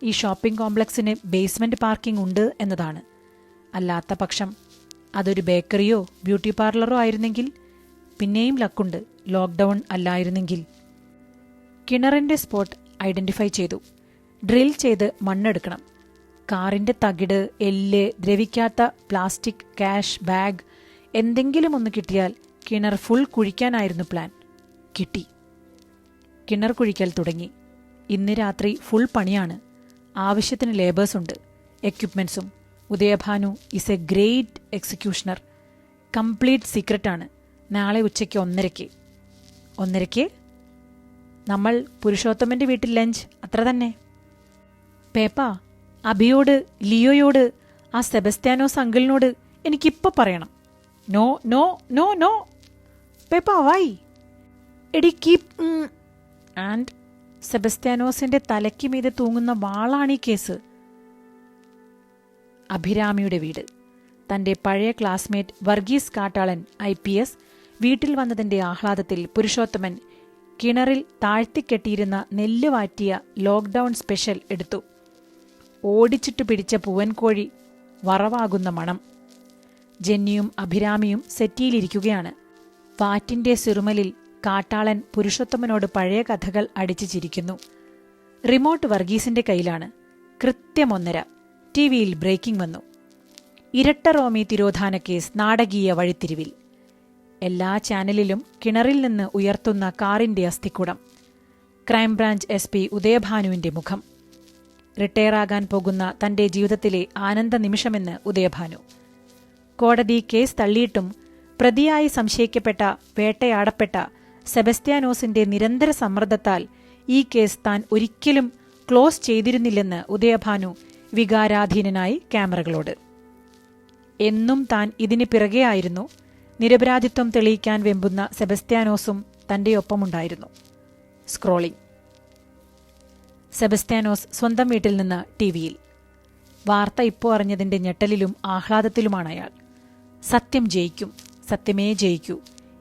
ഈ ഷോപ്പിംഗ് കോംപ്ലക്സിന് ബേസ്മെന്റ് പാർക്കിംഗ് ഉണ്ട് എന്നതാണ്. അല്ലാത്ത പക്ഷം അതൊരു ബേക്കറിയോ ബ്യൂട്ടി പാർലറോ ആയിരുന്നെങ്കിൽ പിന്നെയും ലക്കുണ്ട്. ലോക്ക്ഡൌൺ അല്ലായിരുന്നെങ്കിൽ. കിണറിന്റെ സ്പോട്ട് ഐഡന്റിഫൈ ചെയ്തു. ഡ്രിൽ ചെയ്ത് മണ്ണെടുക്കണം. കാറിന്റെ തകിട്, എല്ല്, ദ്രവിക്കാത്ത പ്ലാസ്റ്റിക്, ക്യാഷ്, ബാഗ് എന്തെങ്കിലും ഒന്ന് കിട്ടിയാൽ കിണർ ഫുൾ കുഴിക്കാനായിരുന്നു പ്ലാൻ. കിട്ടി. കിണർ കുഴിക്കൽ തുടങ്ങി. ഇന്ന് രാത്രി ഫുൾ പണിയാണ്. ആവശ്യത്തിന് ലേബേഴ്സുണ്ട്, എക്യുപ്മെന്റ്സും. Udayabhanu is a great executioner. Complete സീക്രട്ടാണ്. നാളെ ഉച്ചയ്ക്ക് 1:30. 1:30 നമ്മൾ പുരുഷോത്തമന്റെ വീട്ടിൽ ലഞ്ച്. അത്ര തന്നെ. പേപ്പ, അഭിയോട്, ലിയോയോട്, ആ സെബസ്ത്യാനോസ് അങ്കിളിനോട് എനിക്കിപ്പോ പറയണം. No no no no. പേപ്പ വൈ? എടി കീപ്. ആൻഡ് സെബസ്ത്യാനോസിന്റെ തലയ്ക്ക് മീതെ തൂങ്ങുന്ന വാളാണീ കേസ്. അഭിരാമിയുടെ വീട്. തന്റെ പഴയ ക്ലാസ്മേറ്റ് വർഗീസ് കാട്ടാളൻ IPS വീട്ടിൽ വന്നതിന്റെ ആഹ്ലാദത്തിൽ പുരുഷോത്തമൻ കിണറിൽ താഴ്ത്തിക്കെട്ടിയിരുന്ന നെല്ല് വാറ്റിയ ലോക്ക്ഡൌൺ സ്പെഷ്യൽ എടുത്തു. ഓടിച്ചിട്ടു പിടിച്ച പൂവൻകോഴി വറവാകുന്ന മണം. ജെന്നിയും അഭിരാമിയും സെറ്റിയിലിരിക്കുകയാണ്. വാറ്റിന്റെ സിറുമലിൽ കാട്ടാളൻ പുരുഷോത്തമനോട് പഴയ കഥകൾ അടിച്ചു ചിരിക്കുന്നു. റിമോട്ട് വർഗീസിന്റെ കയ്യിലാണ്. കൃത്യം 1:30 TV-യിൽ ബ്രേക്കിംഗ് വന്നു. ഇരട്ട റോമി തിരോധാന കേസ് നാടകീയ വഴിത്തിരിവിൽ. എല്ലാ ചാനലിലും കിണറിൽ നിന്ന് ഉയർത്തുന്ന കാറിന്റെ അസ്ഥിക്കുടം. ക്രൈംബ്രാഞ്ച് SP ഉദയഭാനുവിന്റെ മുഖം. റിട്ടയറാകാൻ പോകുന്ന തന്റെ ജീവിതത്തിലെ ആനന്ദ നിമിഷമെന്ന് ഉദയഭാനു. കോടതി കേസ് തള്ളിയിട്ടും പ്രതിയായി സംശയിക്കപ്പെട്ട വേട്ടയാടപ്പെട്ട സെബസ്ത്യാനോസിന്റെ നിരന്തര സമ്മർദ്ദത്താൽ ഈ കേസ് താൻ ഒരിക്കലും ക്ലോസ് ചെയ്തിരുന്നില്ലെന്ന് ഉദയഭാനു വികാരാധീനനായി ക്യാമറകളോട്. എന്നും താൻ ഇതിന് പിറകെയായിരുന്നു. നിരപരാധിത്വം തെളിയിക്കാൻ വെമ്പുന്ന സെബസ്ത്യാനോസും തന്റെ ഒപ്പമുണ്ടായിരുന്നു. സ്ക്രോളിംഗ്. സെബസ്ത്യാനോസ് സ്വന്തം വീട്ടിൽ നിന്ന് TV-യിൽ. വാർത്ത ഇപ്പോൾ അറിഞ്ഞതിന്റെ ഞെട്ടലിലും ആഹ്ലാദത്തിലുമാണയാൾ. സത്യം ജയിക്കും, സത്യമേ ജയിക്കൂ.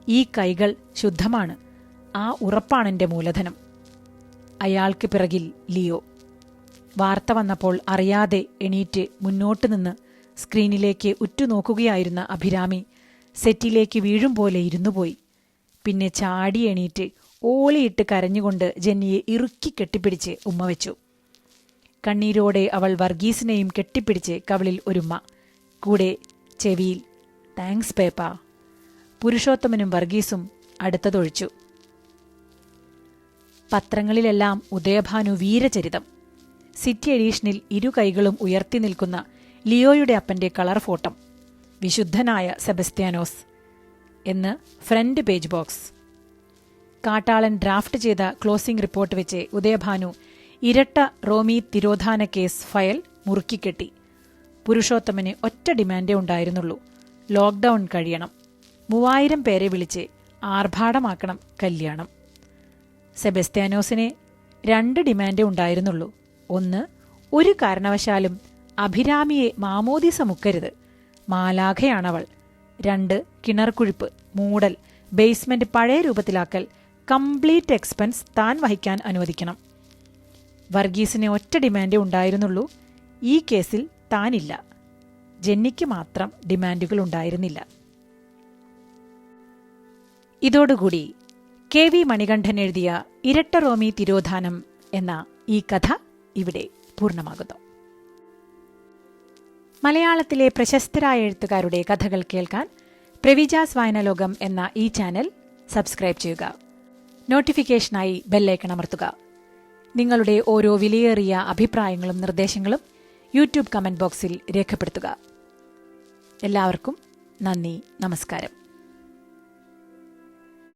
ഈ കൈകൾ ശുദ്ധമാണ്. ആ ഉറപ്പാണെന്റെ മൂലധനം. അയാൾക്ക് പിറകിൽ ലിയോ. വാർത്ത വന്നപ്പോൾ അറിയാതെ എണീറ്റ് മുന്നോട്ട് നിന്ന് സ്ക്രീനിലേക്ക് ഉറ്റുനോക്കുകയായിരുന്ന അഭിരാമി സെറ്റിലേക്ക് വീഴും പോലെ ഇരുന്നുപോയി. പിന്നെ ചാടി എണീറ്റ് ഓളിയിട്ട് കരഞ്ഞുകൊണ്ട് ജെന്നിയെ ഇറുക്കി കെട്ടിപ്പിടിച്ച് ഉമ്മ വെച്ചു. കണ്ണീരോടെ അവൾ വർഗീസിനെയും കെട്ടിപ്പിടിച്ച് കവിളിൽ ഒരുമ്മ. കൂടെ ചെവിയിൽ താങ്ക്സ് പേപ്പ. പുരുഷോത്തമനും വർഗീസും അടുത്തതൊഴിച്ചു. പത്രങ്ങളിലെല്ലാം ഉദയഭാനു വീരചരിതം. സിറ്റി എഡീഷനിൽ 2 കൈകളും ഉയർത്തി നിൽക്കുന്ന ലിയോയുടെ അപ്പന്റെ കളർ ഫോട്ടം. വിശുദ്ധനായ സെബസ്ത്യാനോസ് എന്ന് ഫ്രണ്ട് പേജ് ബോക്സ്. കാട്ടാളൻ ഡ്രാഫ്റ്റ് ചെയ്ത ക്ലോസിംഗ് റിപ്പോർട്ട് വെച്ച് ഉദയഭാനു ഇരട്ട റോമി തിരോധാന കേസ് ഫയൽ മുറുക്കിക്കെട്ടി. പുരുഷോത്തമന് ഒറ്റ ഡിമാൻഡേ ഉണ്ടായിരുന്നുള്ളൂ. ലോക്ക്ഡൌൺ കഴിയണം. 3000 പേരെ വിളിച്ച് ആർഭാടമാക്കണം കല്യാണം. സെബസ്ത്യാനോസിന് 2 ഡിമാൻഡേ ഉണ്ടായിരുന്നുള്ളൂ. 1, ഒരു കാരണവശാലും അഭിരാമിയെ മാമോദിസ മുക്കരുത്. മാലാഖയാണവൾ. 2, കിണർക്കുഴിപ്പ്, മൂടൽ, ബേസ്മെന്റ് പഴയ രൂപത്തിലാക്കൽ, കംപ്ലീറ്റ് എക്സ്പെൻസ് താൻ വഹിക്കാൻ അനുവദിക്കണം. വർഗീസിന് ഒറ്റ ഡിമാൻഡേ ഉണ്ടായിരുന്നുള്ളൂ. ഈ കേസിൽ താനില്ല. ജെന്നിക്ക് മാത്രം ഡിമാൻഡുകൾ ഉണ്ടായിരുന്നില്ല. ഇതോടുകൂടി KV മണികണ്ഠൻ എഴുതിയ ഇരട്ട റോമി തിരോധാനം എന്ന ഈ കഥ ഇവിടെ പൂർണ്ണമാകുന്നു. മലയാളത്തിലെ പ്രശസ്തരായ എഴുത്തുകാരുടെ കഥകൾ കേൾക്കാൻ പ്രവിജാസ് വായനലോകം എന്ന ഈ ചാനൽ സബ്സ്ക്രൈബ് ചെയ്യുക. നോട്ടിഫിക്കേഷനായി ബെല്ലൈക്കൺ അമർത്തുക. നിങ്ങളുടെ ഓരോ വിലയേറിയ അഭിപ്രായങ്ങളും നിർദ്ദേശങ്ങളും യൂട്യൂബ് കമന്റ് ബോക്സിൽ രേഖപ്പെടുത്തുക. എല്ലാവർക്കും നന്ദി, നമസ്കാരം.